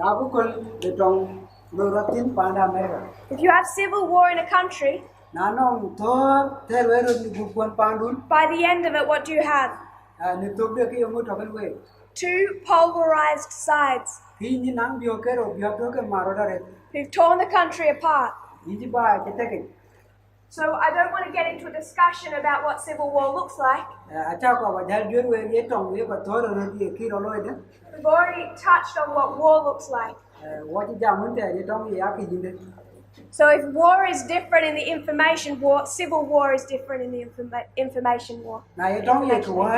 aku kul de tong loratin panda America If you have civil war in a country, nanong thor terwero ni bukuan pandun by the end of it, what do you have? ni tobde ki yomu token we Two pulverized sides ki ni nang bio kero bio to ke maroda re who've torn the country apart. iji ba keteke So I don't want to get into a discussion about what civil war looks like. acha ko ba dal jor we ye tong we ko thor ro di ki ro loide We've already touched on what war looks like. wati jamun te ye tong ya ki jinde So if war is different in the information war, civil war is different in the information war. na ye tong ye ko wa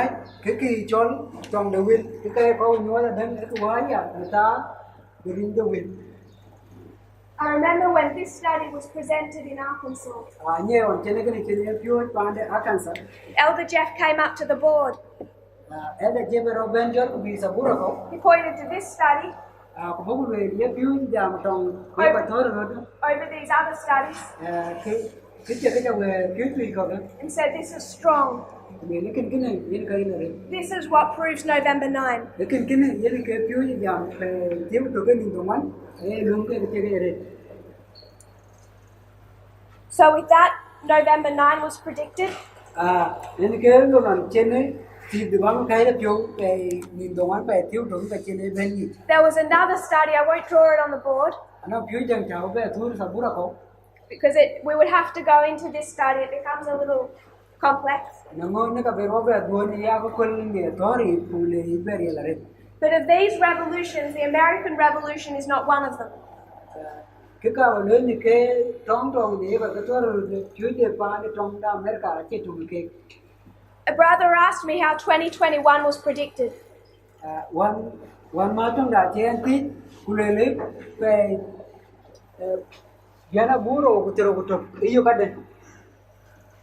ke ki chol tong de wil ke ko nyo da den ko wa ya ta during the wil I remember when this study was presented in Arkansas. nye on chene ke ni chene pure pande akansa Elder Jeff came up to the board. Elder Jebero Benjol bi sabura ko He pointed to this study ko bogu le ye piu jam tong ko ba thor ro over these other studies ke we piu tu ko and said this is strong. me lekin kine yin kai na re This is what proves November 9. lekin kine yin ke piu jam pe tiu to ke ni do man lum ke re So with that, November 9 was predicted. yin ke lo man chene ti de bang kai da piu pe ni do man pe tiu to ke chene ben ni There was another study, I won't draw it on the board, ana piu jang chao pe thur sabura ko because we would have to go into this study. It becomes a little complex. na mo ne ka be ro be do ni ya ko kol ni thori pu le iberi la re But of these revolutions, the American Revolution is not one of them. cái cao lớn như cái trống tròn gì và cái chỗ chú địa bàn cái trống da America cái trùng cái A brother asked me how 2021 was predicted. one mà trong đại chiến tít kulele về yana buro của trục iyo cái đấy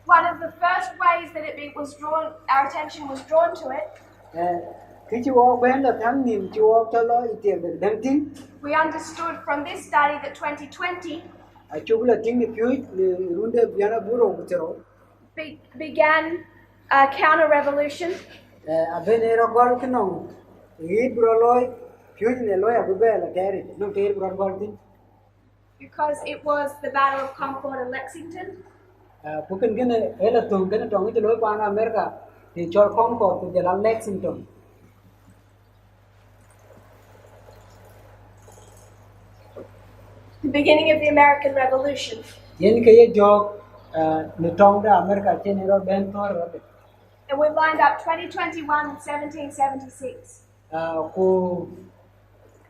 One of the first ways that was drawn, our attention was drawn to it, khi chú bên là tháng niệm chú cho lo tiền được đăng tin we understood from this study that 2020 chú là tiếng được chú runde yana buro của trục began a counter-revolution bên này nó có cái nòng ít bro lôi chú này lôi à bữa là cái này nó cái bro gọi tin because it was the Battle of Concord and Lexington. Bukan kena, ela tuh kena tuh itu loh pan Amerika di Chor Concord di jalan Lexington. The beginning of the American Revolution. Jadi kayak jog nutong da Amerika cene ro bentor. And we lined up 2021 and 1776. Ku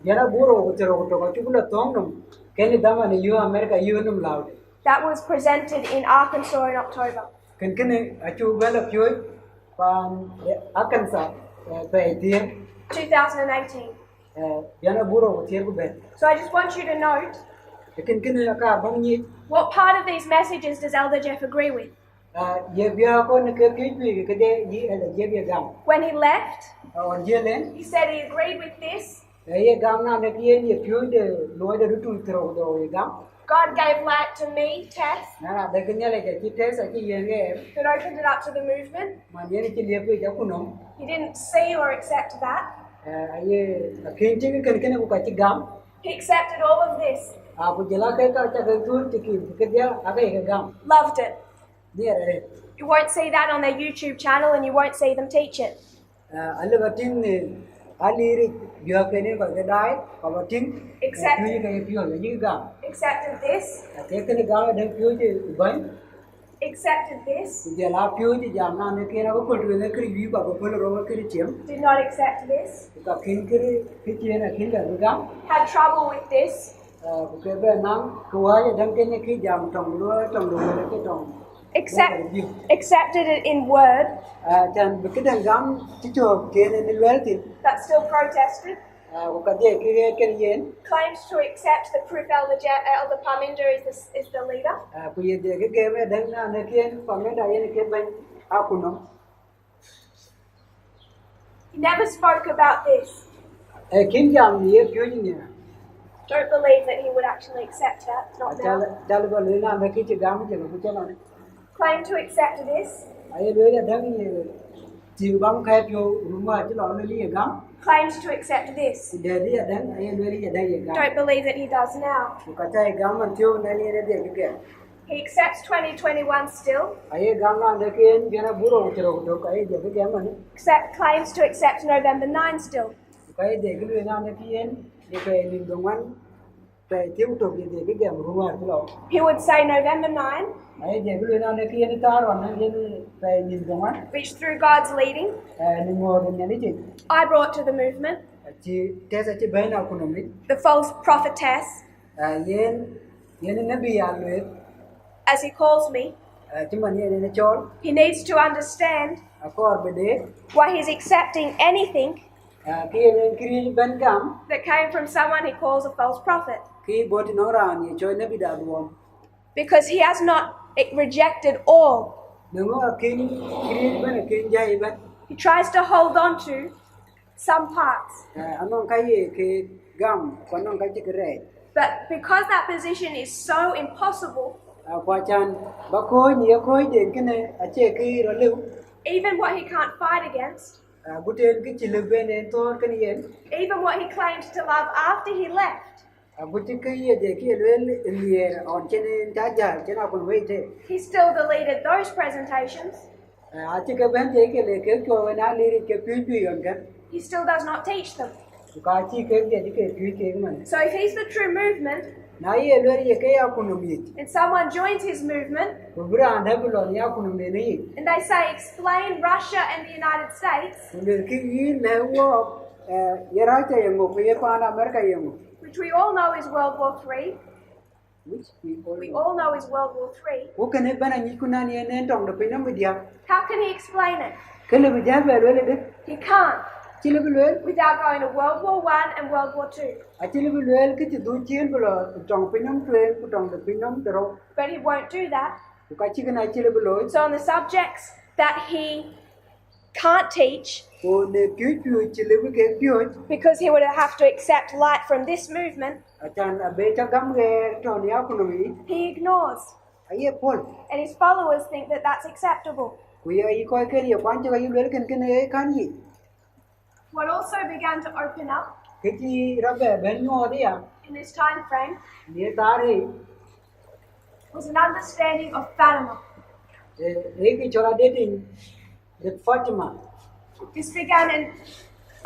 jana buro ko tero ko to chukula tong num kene dama ne yu Amerika yu num laud. That was presented in Arkansas in October. Kan kene achu bela pyoy pan Arkansas pe dia 2018. biana buro ko tier ko ben So I just want you to note, kin ka bang ni what part of these messages does Elder Jeff agree with? ye bia ko ne ke pi ke de yi ele je bia gam When he left, on je len he said he agreed with this. ye gam na ne ke ye pyo de lo de rutu tro do ye gam God gave light to me, Tess, na de ke ne le ke ti te sa ki ye nge that opened it up to the movement. ma ye ni ki le pe ja ku no He didn't see or accept that. ye kin ti ken ko ka ti gam He accepted all of this, a ku jela ke ka ta ke tu ti ki ke dia a ke gam loved it. dia re You won't see that on their YouTube channel and you won't see them teach it. alle batin ne ali ri bia ke ne ko ke dai ko batin Exact. pi ke pyo ye gam Accepted this, te ke ne gam de pyo je ban accepted this, je la pyo je jam na ne ke na ko tu ne kri wi ba ko ro ke ri chem did not accept this, ka kin ke ki ti na kin da gam had trouble with this, ko ke be nam ko wa je dang ke ne ki jam tong lo ne ke tong accepted it in word, chan be ke dang gam ti cho ke ne ni wel ti but still protested, ko ka je ke yen claims to accept the proof Elder Parminder is the leader, ku ye de ke me dang na ne ke pa me da ye ke ban a ku no he never spoke about this. kin jam ye pyo ni Don't believe that he would actually accept that, not now. chal ba le na me ki ti gam je ko cha na Claimed to accept this, ai le ya dang ye ti bang kai pyo ru ma ti lo ne li gam claims to accept this. de li ya dang ai le li ya dang ye gam Don't believe that he does now. ku ka ta gam man tyo na ni ne de ke He accepts 2021 still, ai gam na de ke ni na buro ti ro to kai de ke man claims to accept November 9 still. kai de ke le na ne ki en de ke ni dong wan kai ti to de ke gam ru ma ti lo He would say November 9, ai de ke le na ne ki ni ta ro na ye ni kai ni dong wan which through God's leading, ni mo ni ni ti I brought to the movement, ti te sa ti ba na ku no mi the false prophetess, yen ne bi ya le as he calls me. ti man ye ne chol He needs to understand akor be de why he's accepting anything ki ne kri ban gam that came from someone he calls a false prophet, ki bot no ran ye choy ne bi da duom because he has not rejected all. no kin kri ban kin jai ban He tries to hold on to some parts, anon kai ye ke gam ko non kai ti kre but because that position is so impossible, kwa chan ba ko ni ko de kene a che ki ro lu even what he can't fight against, guten ki chi lu ben en to ken yen even what he claimed to love after he left, guti ki ye de ki lu ye on chen ta ja chen a kun wei te he still deleted those presentations. a ti ke ben de ke le ke ko na li ri ke pi yon ka He still does not teach them. ka chi ke de ke pi ke man So if he's the true movement, na ye lu ye ke ya kun mi and someone joins his movement, ko bra na bu lo ya kun me ni and they say, explain Russia and the United States, le ki yi le wo ye ra che ye mo ko ye pa na america ye mo which we all know is World War III. which We all know is World War III. ko ke ne bana ni kuna ni ne tong do pinam bi dia How can he explain it? ke le bi ja be le de He can't chi le bi le without going to World War I and World War II. a chi le bi le ke ti du chien bi lo tong pinam tuen ku tong do pinam do But he won't do that. ku ka chi na chi le bi lo So on the subjects that he can't teach, ko ne pyu pyu chi le bi ke pyu because he would have to accept light from this movement, a chan a be cha gam ge to ni a ku no mi he ignores. a ye pol And his followers think that that's acceptable. ku ye i ko ke ye kwan cha yi le ken e kan yi What also began to open up ke chi ra be ben no dia in this time frame ni ta re was an understanding of Fatima. e ki chora dating the Fatima This began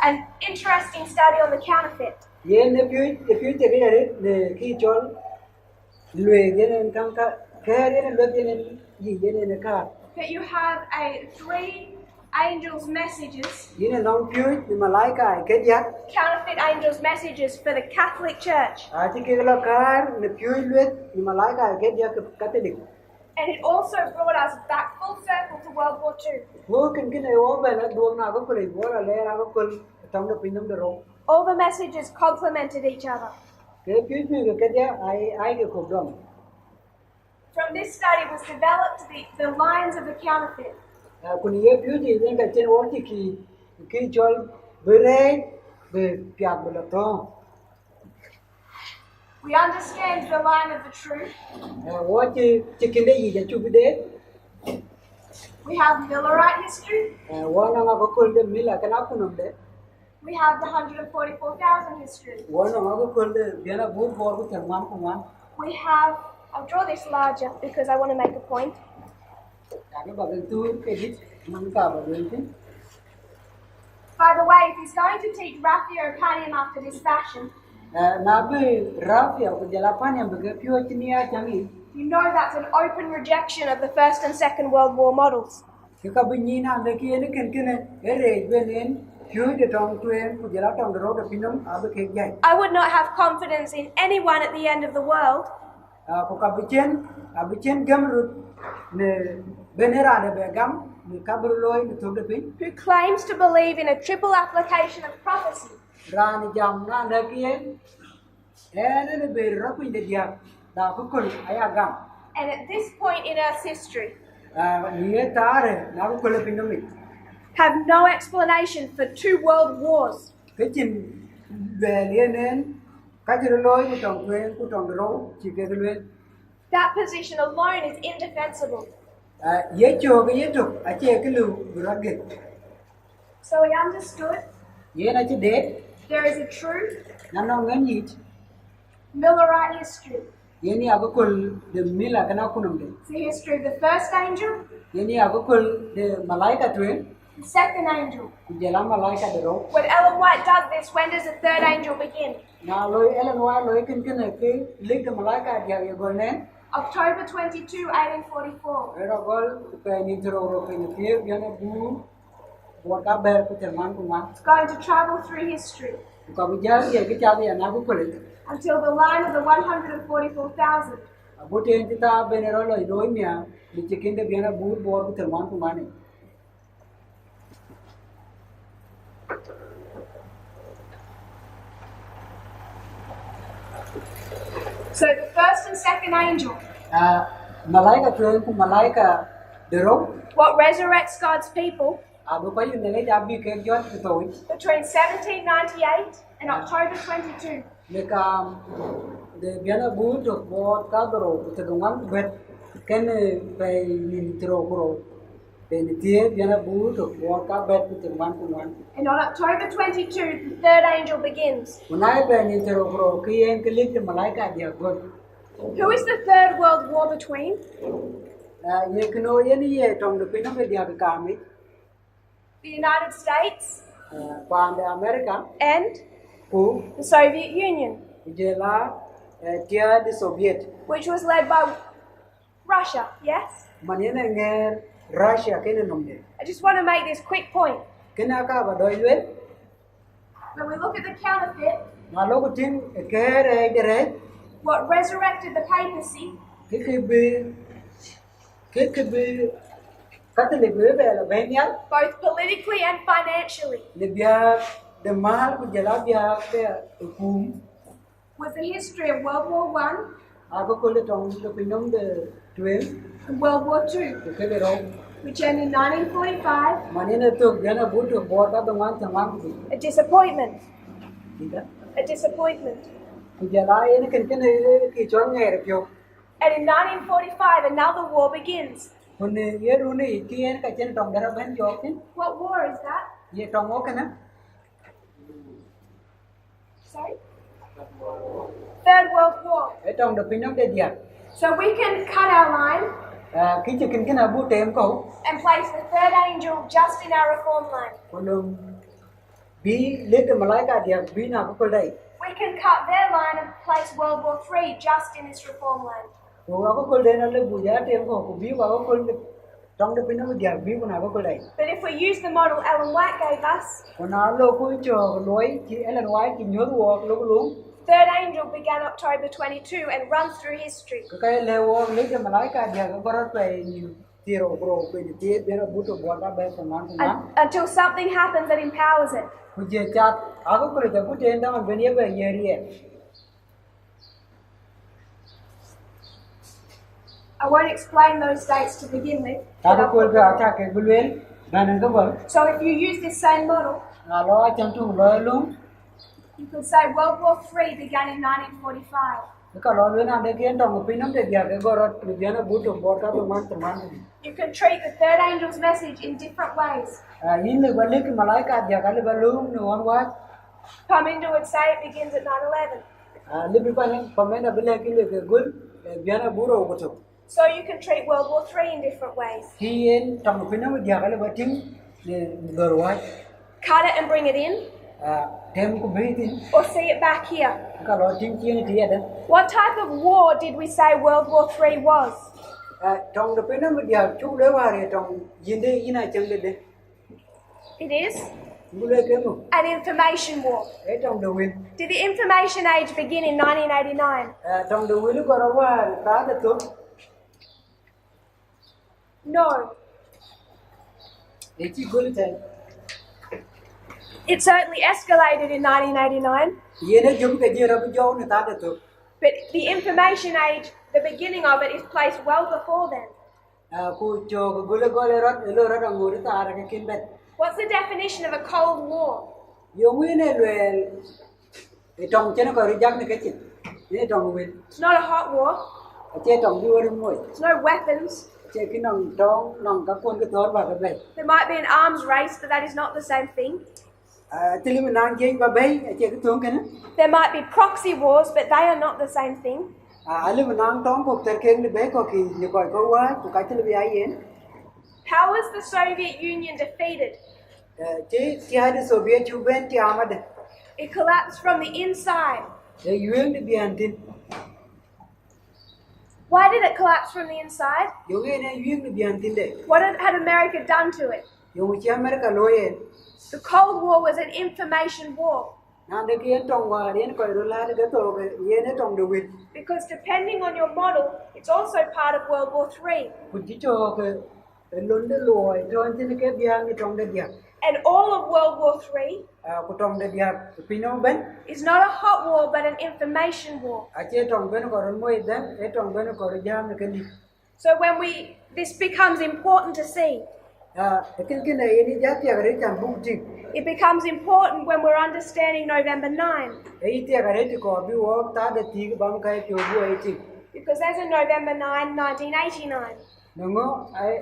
an interesting study on the counterfeit. ye ne pyu te ge re ne ki chol lue ge ne kan ka ke re ne le ne yi ge ne ka That you have three angels' messages, yi ne non pyu ni malaika ke ya counterfeit angels' messages for the Catholic Church. a ti ke la kar ne pyu lue ni malaika ke ya katolik And it also brought us back full circle to World War II. wo ken ke ne wo be na do na ko le wo la le ra ko tam do pinam do ro All the messages complemented each other. cái phiếu phiếu cái dia ai cái cục đồng From this study was developed the lines of the counterfeit. kun ye phiếu gì nên cái trên ổ thì khi cho bere be piak bela to We understand the line of the truth. ổ chỉ kinh đấy gì cho chú biết We have Millerite history. ổ nó có kul de mila cái nào cũng nằm đấy We have the 144,000 history. ổ nó có kul de biar là bút bor của thằng man We have, I'll draw this larger because I want to make a point. cái bagian tu cái dit mangka bagian tu By the way, if he's going to teach Raphael after this fashion, nabi Rafi atau jalapan yang begitu cinia canggih you know that's an open rejection of the First and Second World War models. kita bunyi na lagi ini kan benin phiếu để trong tuyên của jala trong đó được pinong abe kek jai I would not have confidence in anyone at the end of the world ko kabichen gam rut ne benera de begam ne kabruloi ne thok de pin who claims to believe in a triple application of prophecy. ran jam na lagi ne be rapin de dia da ko kul aya gam And at this point in Earth's history, ni tare na ko le pinong ni have no explanation for two world wars. cái chim về liên nên cái chữ lôi của trồng quên của trồng rau chỉ cái luyện That position alone is indefensible. dễ cho cái dễ trục chơi cái lưu rồi gệt So we understood dễ là chứ đế there is a truth, nó ngén gì Millerite history. dễ ni aku kul de mila cái nào cũng nằm đấy It's the history of the first angel, dễ ni aku kul de malaika tuyên the second angel. jalan malaika de rau When Ellen White does this, when does the third angel begin? na lôi Ellen White lôi cái này cái lịch de malaika dia gọi nên October 22, 1844. rồi gọi cái ni thro rồi cái ni tiếp dia na bu buat kabar của teman kuman It's going to travel through history ko bijar dia cái cha dia na aku kul until the line of the 144,000. Butin kita benero loi mia di cikin de biana bur bor ku terman ku mane So the first and second angel, malaika tuen ku malaika dero what resurrects God's people abu pa yun nele jabi ke jot ku toy between 1798 and October 22. le ka de biana bur to bor ka dero ku tedungan bet ken pe nin tro kro pe ni tie biana bur to bor ka bet ku terman ku man And on October 22, the third angel begins. unai pe nin tro kro ki en ke lik de malaika dia god Who is the third world war between? ye kno ye ni ye tong de pinam be dia ka mi The United States pa de America and ku the Soviet Union, jela tia di Soviet which was led by Russia, yes? manena nger Russia kene nomne I just want to make this quick point. kena ka ba doi lwe When we look at the counterfeit, na lo ko tin ke re de re what resurrected the papacy ke be Catholic be la benya both politically and financially le bia de mal ku jela bia be kum was the history of World War I ako ko le tong to pinom de twen and World War II, ke be ro which ended in 1945, manena to gana bu to bo ta dong an ku a disappointment. dida A disappointment. ku jela ye ne ken ki chon nge re pyo And in 1945, another war begins. kun ye ru ne ki en ka chen tong dara ben jo tin What war is that? ye tong o kana Sorry? Third World War. e tong de pinom de dia So we can cut our line ki chikin kina bu tem ko and place the third angel just in our reform line. kunum bi le de malaika dia bi na ko dai We can cut their line and place World War III just in this reform line. ko ko de na le bu ya tem ko bi wa ko tong de pinom dia bi ko na ko dai But if we use the model Ellen White gave us, ko na lo ko cho loi ki Ellen White ki nyor wo lo lu third angel began October 22 and runs through history. ko kai le wo le de malaika dia ko ro pe ni tier of grow with the tier there are boot of water by from one to one. Until something happens that empowers it. Which is chat, I go to the good end down whenever year. I won't explain those dates to begin with. I go to attack a good well, than in the world. So if you use this same model, I lost them to Loyalum. you could say World War III began in 1945. Because when I get on opinion, they are got to be a boot of water to month to month. You can treat the third angel's message in different ways. In the Balik Malaka, the Akalibalum, no one was. Pamindu would say it begins at 9/11. Libipan, Pamena Bilaki, a good Viana Buro. So you can treat World War III in different ways. He in Tomopino with the Akalibatim, the white. Cut it and bring it in, Tem breathing, or see it back here. Caloting theatre. What type of war did we say World War III was? Tom the Pinam with the two lever, Tom Yinde in a jungle. It is Bulekemo, an information war. Tom the Will. Did the information age begin in 1989? Tom the Will got over, rather took. No. It's good. It certainly escalated in 1989, Yene Jum get your up John and that took. but the information age, the beginning of it, is placed well before then. Kucho Gulagola, Lora, and Murita are a kinbet. What's the definition of a Cold War? You win it well. A Tom Jennifer reject the kitchen. They don't win. It's not a hot war. A chet on you are more. There's no weapons. Checking on Tom, long Capon get thought about the bed. There might be an arms race, but that is not the same thing. Till him nine game by bay, I check it on. There might be proxy wars, but they are not the same thing. I live in Nang Tom of the King the Bakoki, you got go wide to catch the IN. How was the Soviet Union defeated? She had the Soviet you went to Ahmad. It collapsed from the inside. You will be antin. Why did it collapse from the inside? You will be antin. What had America done to it? You will see America lawyer. The Cold War was an information war. Now the Kian Tonga, the Encoyrola, the Toga, Yen Tong the Will. Because depending on your model, it's also part of World War III. Put it over London law, don't think it behind the Tong the Dia. And all of World War III Put on the Dia, Pino Ben. is not a hot war, but an information war. I said on Benacoran Moy then, it on Benacoran Candy. So this becomes important to see. I can get any Jatia rich and book deep. It becomes important when we're understanding November 9. 80 Garetico, be walked out the Tig Bankai to 80. Because there's a November 9, 1989. No more, I.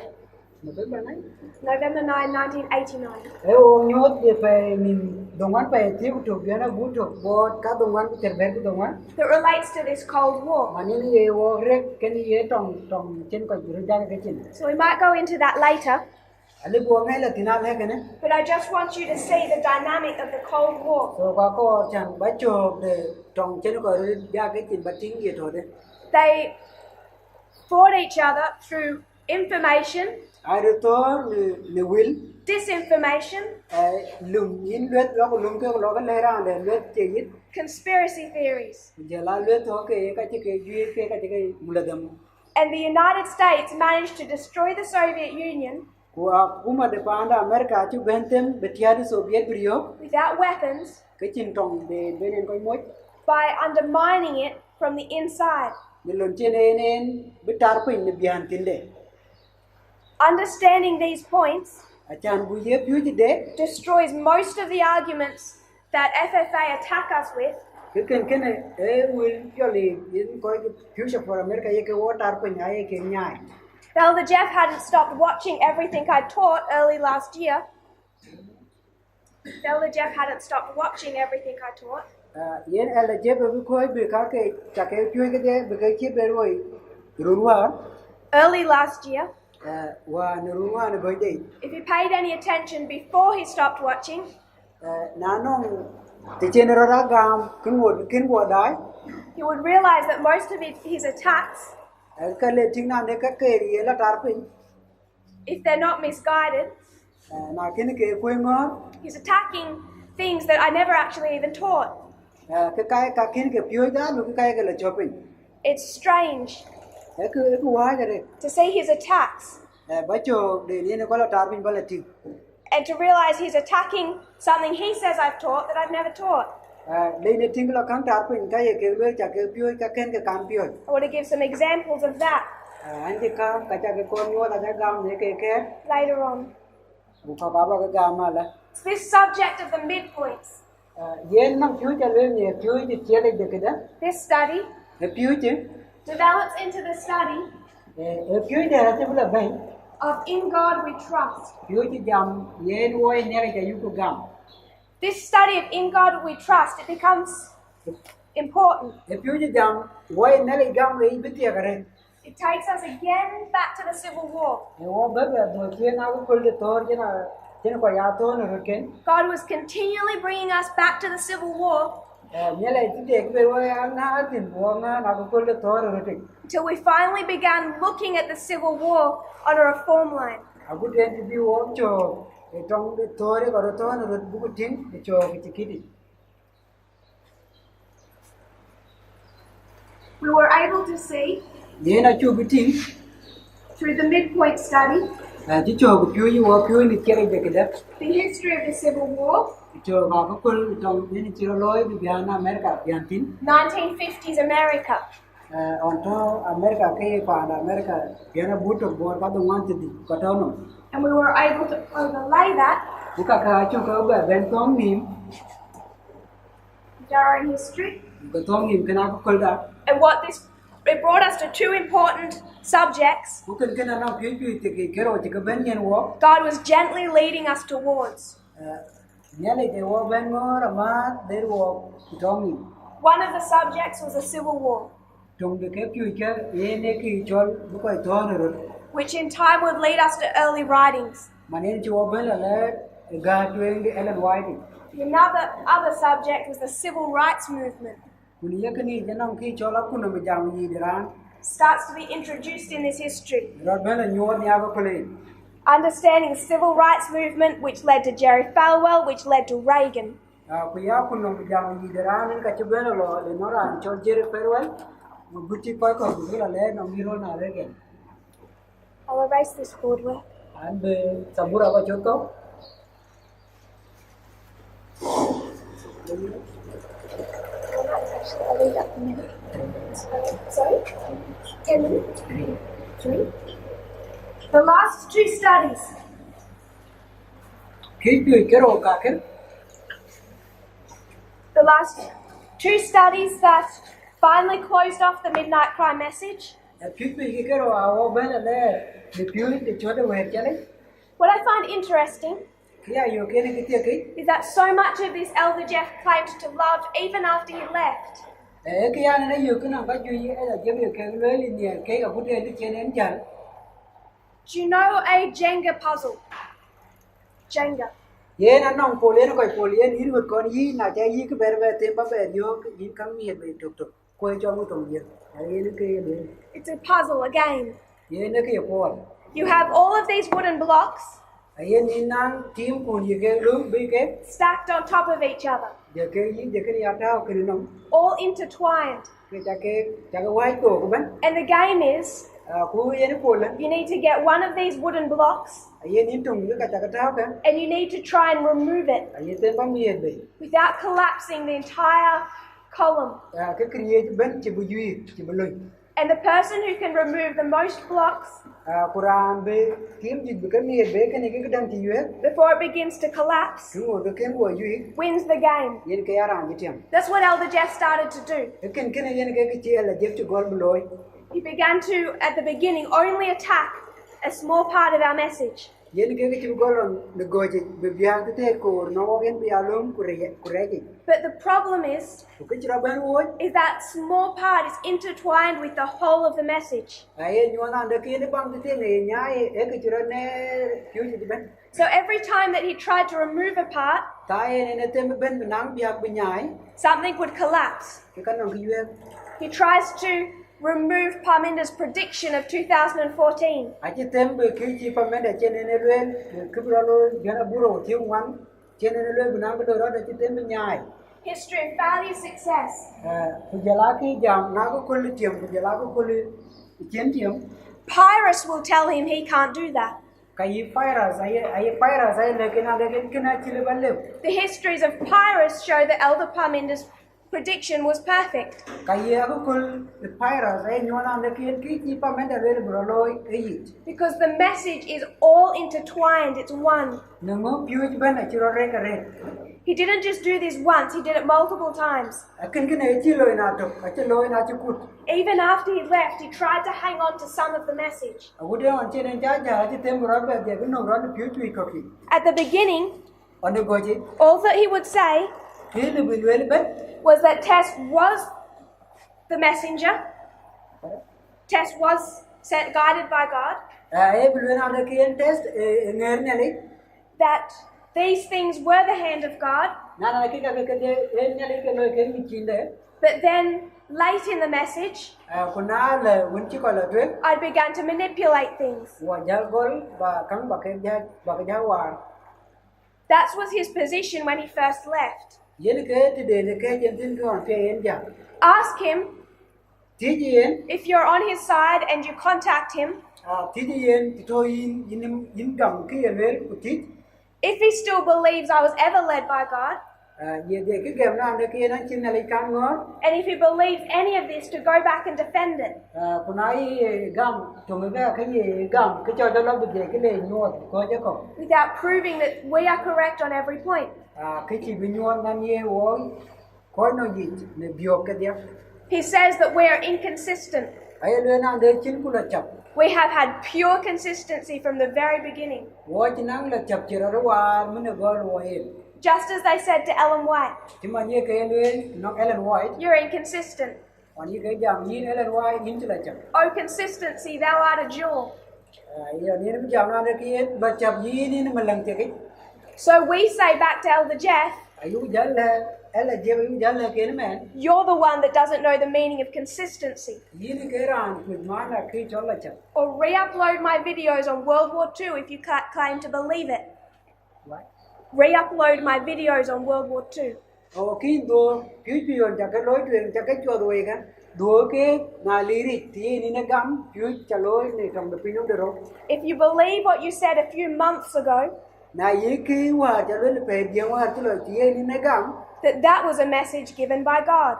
November 9? November 9, 1989. Oh, not if I mean, the one by a tip to Vienna Boot of board, cut the one with the bed the one. That relates to this Cold War. Manili or Rick can you Tom Chenko Jurjan kitchen. So we might go into that later. I live on Latina Hagan. But I just want you to see the dynamic of the Cold War. So Bako Chan Bacho, the Tom Chenko jacket in Bating it or They fought each other through information, I return the will. disinformation, Lum in with Lumko Logan around and let it. conspiracy theories. Jalal okay, Katika Muladam. And the United States managed to destroy the Soviet Union Kuma de Panda America to Bentham, but Yadi Soviet Brio, without weapons Kitchen Tong, the Benin Koimoy, by undermining it from the inside. the Luncheon, Bitarpin, the Biantinde. Understanding these points A chan we have you today. destroys most of the arguments that FFA attack us with. You can will surely in quite future for America. You can what Tarpin, I can yai. Elder Jeff hadn't stopped watching everything I taught early last year. Elder Jeff hadn't stopped watching everything I taught. Yen Elder Jeff will quite be Kake, Take you there because keep their way. Ruruan, Early last year, one Ruruan by day. if you paid any attention before he stopped watching, Nanong, the general gam, King would die. you would realize that most of his attacks, Escalating on the Kakari, a tarpin. if they're not misguided, Nakin going on. he's attacking things that I never actually even taught. Kakai Kakin Pyoda, Lukai chopping. It's strange Why to see his attacks ba cho de ni ko la tar pin bala ti and to realize he's attacking something he says I've taught that I've never taught. de ni ting la kan tar pin ka ye ke le cha ke pyo ka ken ke kan pyo I want to give some examples of that an ti ka cha ke kon yo la ga gam ne ke later on. bu ka ba ga gam ma la It's this subject of the midpoints. yen nam pyo cha le ne pyo ji che le de ke da This study pyo ji develops into the study pyo de ra te bla bai of In God We Trust. pyo ji jam yen wo ne ga yu ko gam This study of In God We Trust, it becomes important. pyo ji jam wo ne le gam le bi ti ga re It takes us again back to the Civil War. wo ba ba do che na ko kol de tor je na ko ya to no ken God was continually bringing us back to the Civil War nyele ti de ke wo ya na tin wo na ko kol de tor ro te until we finally began looking at the Civil War on a reform line. agu de ti bi wo cho e tong de tor ko ro to no bu ku tin e cho ki ti We were able to see ye na chu bi tin through the midpoint study ti cho ku pyu yi wo pyu ni kere de ke da the history of the Civil War, cho ga ko kol tong ni ti ro loy bi ya na america yan tin 1950s America. on to america ke pa na america ya na bu to bo ka do wan ti ko to no And we were able to overlay that bu ka chu ko ba ben tong nim with our own history. ko tong nim kana ko kol da And what this, it brought us to two important subjects bu ken kana na pyu pyu ti ke ro ti ka ben yen wo God was gently leading us towards. nyele de wo ben ngor ma de wo tong nim One of the subjects was the Civil War, tong de ke pyu ke ye ne ki chol bu ko to no ro which in time would lead us to early writings. manen chi wo ben la le ga twen de ellen white The other subject was the Civil Rights Movement. kuni ye kini janam ki chola kuno me jam yi diran Starts to be introduced in this history. ro ben la nyod nya ko kole Understanding the Civil Rights Movement, which led to Jerry Falwell, which led to Reagan. ku ya kuno me jam yi diran ka chi ben lo le no ran chol jere ferwel mo buti ko ko bu la le no mi ro na re gen I'll erase this boardwork. an be sabura ba choto I'll leave that for a minute. Sorry? 10 minutes? 3? The last two studies. ki pyu ke ro ka ke The last two studies that finally closed off the Midnight Cry message. pyu pyu ke ro a wo ben la le de pyu de chote we chale What I find interesting ki ya yo ke ne ki te ki is that so much of this Elder Jeff claimed to love even after he left. ki ya ne yo ke na ba ju yi la je yo ke le li ne ke ga bu de ni chen en jan Do you know a Jenga puzzle? Jenga. ye na nong po le no ko po le ni ru kon yi na ja yi ke ber be te ba be yo yi kam mi be tok tok ko cho mu tong ye ye ne ke le It's a puzzle, a game. ye ne ke po You have all of these wooden blocks ye ni nang tim kun ye ke lu bi ke stacked on top of each other, je ke ya ta ke no all intertwined. ke ja ke wai ko ko ban And the game is ku ye ne po le you need to get one of these wooden blocks ye ni tung ye ka ja ka ta ka and you need to try and remove it ye te ba mi ye be without collapsing the entire column. ke create ben ci bu yu ci bu loy And the person who can remove the most blocks quran be tim ji bu ke mi ye be ke ne ke dang ci yu before it begins to collapse ku ngo ke ken wo yu wins the game. yen ke ya ran ji tem That's what Elder Jeff started to do. ken ken yen ke ci la jef ci gol bu loy He began to, at the beginning, only attack a small part of our message. yen ke ci gol ne go ci be biya te ko no gen bi alum ku re ji But the problem is ku ci ra ben wo that small part is intertwined with the whole of the message. ay nyo na de ke ne bang te ne nya e ke ci ra ne yu ci ben So every time that he tried to remove a part, ta ne te ben nang biya bu nyai something would collapse. ke kan no yu He tries to remove Parminder's prediction of 2014. aji tembe ke ci pamende chene ne luen kibro lo gana buro ti wan chene ne luen bina ko ro de ci tembe nyaai History of failure, success. ku jala ki jam na ko kulli tiem ku jala ko kulli chen tiem Pyrrhus will tell him he can't do that. Kai Pyrrhus ai lekina chile balle. The histories of Pyrrhus show that Elder Parminder's prediction was perfect. Kai aku kul Pyrrhus ai nyona lekin ki pamenda le broloi ai. Because the message is all intertwined, it's one. Namo piuj ban achiro re. He didn't just do this once, he did it multiple times. Even after he left, he tried to hang on to some of the message. At the beginning, all that he would say was that Tess was the messenger. Tess was guided by God. That these things were the hand of God. But then, late in the message, I began to manipulate things. That was his position when he first left. Ask him if you're on his side and you contact him. If he still believes I was ever led by God, and if he believes any of this, to go back and defend it. Without proving that we are correct on every point. He says that we are inconsistent. We have had pure consistency from the very beginning. Just as they said to Ellen White, you're inconsistent. Oh, consistency, thou art a jewel. So we say back to Elder Jeff, you're the one that doesn't know the meaning of consistency. Or re-upload my videos on World War II if you claim to believe it. What? Re-upload my videos on World War II. If you believe what you said a few months ago, that was a message given by God.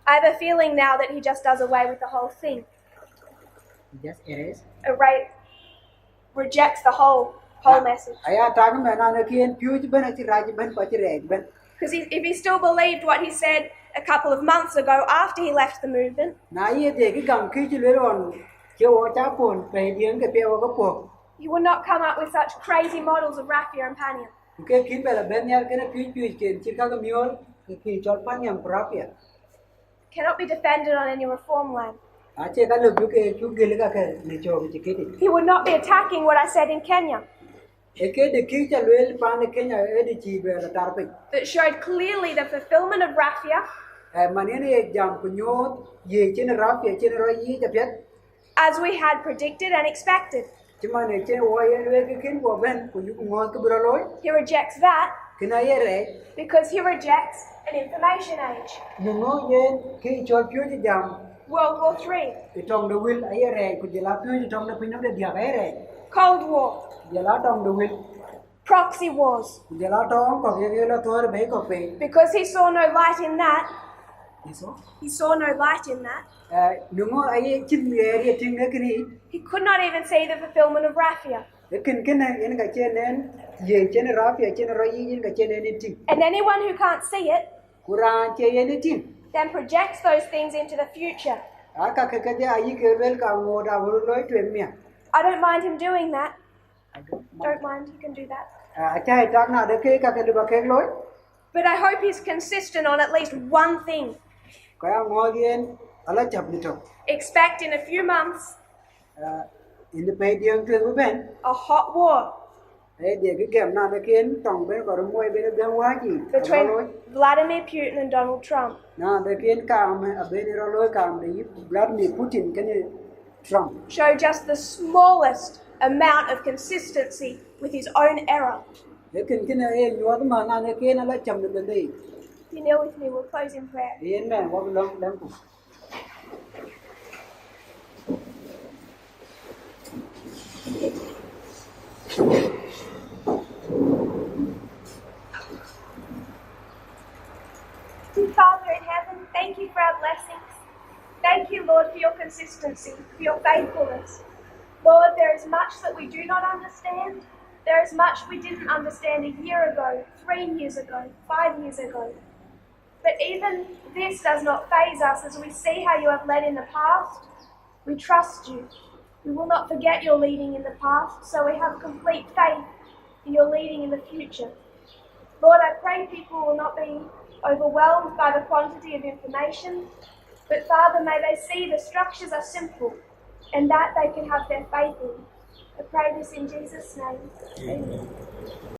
I have a feeling now that he just does away with the whole thing. Just erase? Rejects the whole message. Because if he still believed what he said a couple of months ago after he left the movement, he would not come up with such crazy models of raffia and panium. Cannot be defended on any reform land. He would not be attacking what I said in Kenya. That showed clearly the fulfillment of raffia as we had predicted and expected. He rejects that because he rejects an information age. World War III. Cold War. Proxy wars. Because he saw no light in that. He saw no light in that. He could not even see the fulfillment of raffia. And anyone who can't see it then projects those things into the future. I don't mind him doing that. Don't mind, he can do that. But I hope he's consistent on at least one thing. Expect in a few months a hot war between Vladimir Putin and Donald Trump. Show just the smallest amount of consistency with his own error. If you kneel with me, we'll close in prayer. Father in heaven, thank you for our blessings. Thank you, Lord, for your consistency, for your faithfulness. Lord, there is much that we do not understand. There is much we didn't understand a year ago, 3 years ago, 5 years ago. But even this does not faze us as we see how you have led in the past. We trust you. We will not forget your leading in the past, so we have complete faith in your leading in the future. Lord, I pray people will not be overwhelmed by the quantity of information, but Father, may they see the structures are simple and that they can have their faith in. I pray this in Jesus' name. Amen.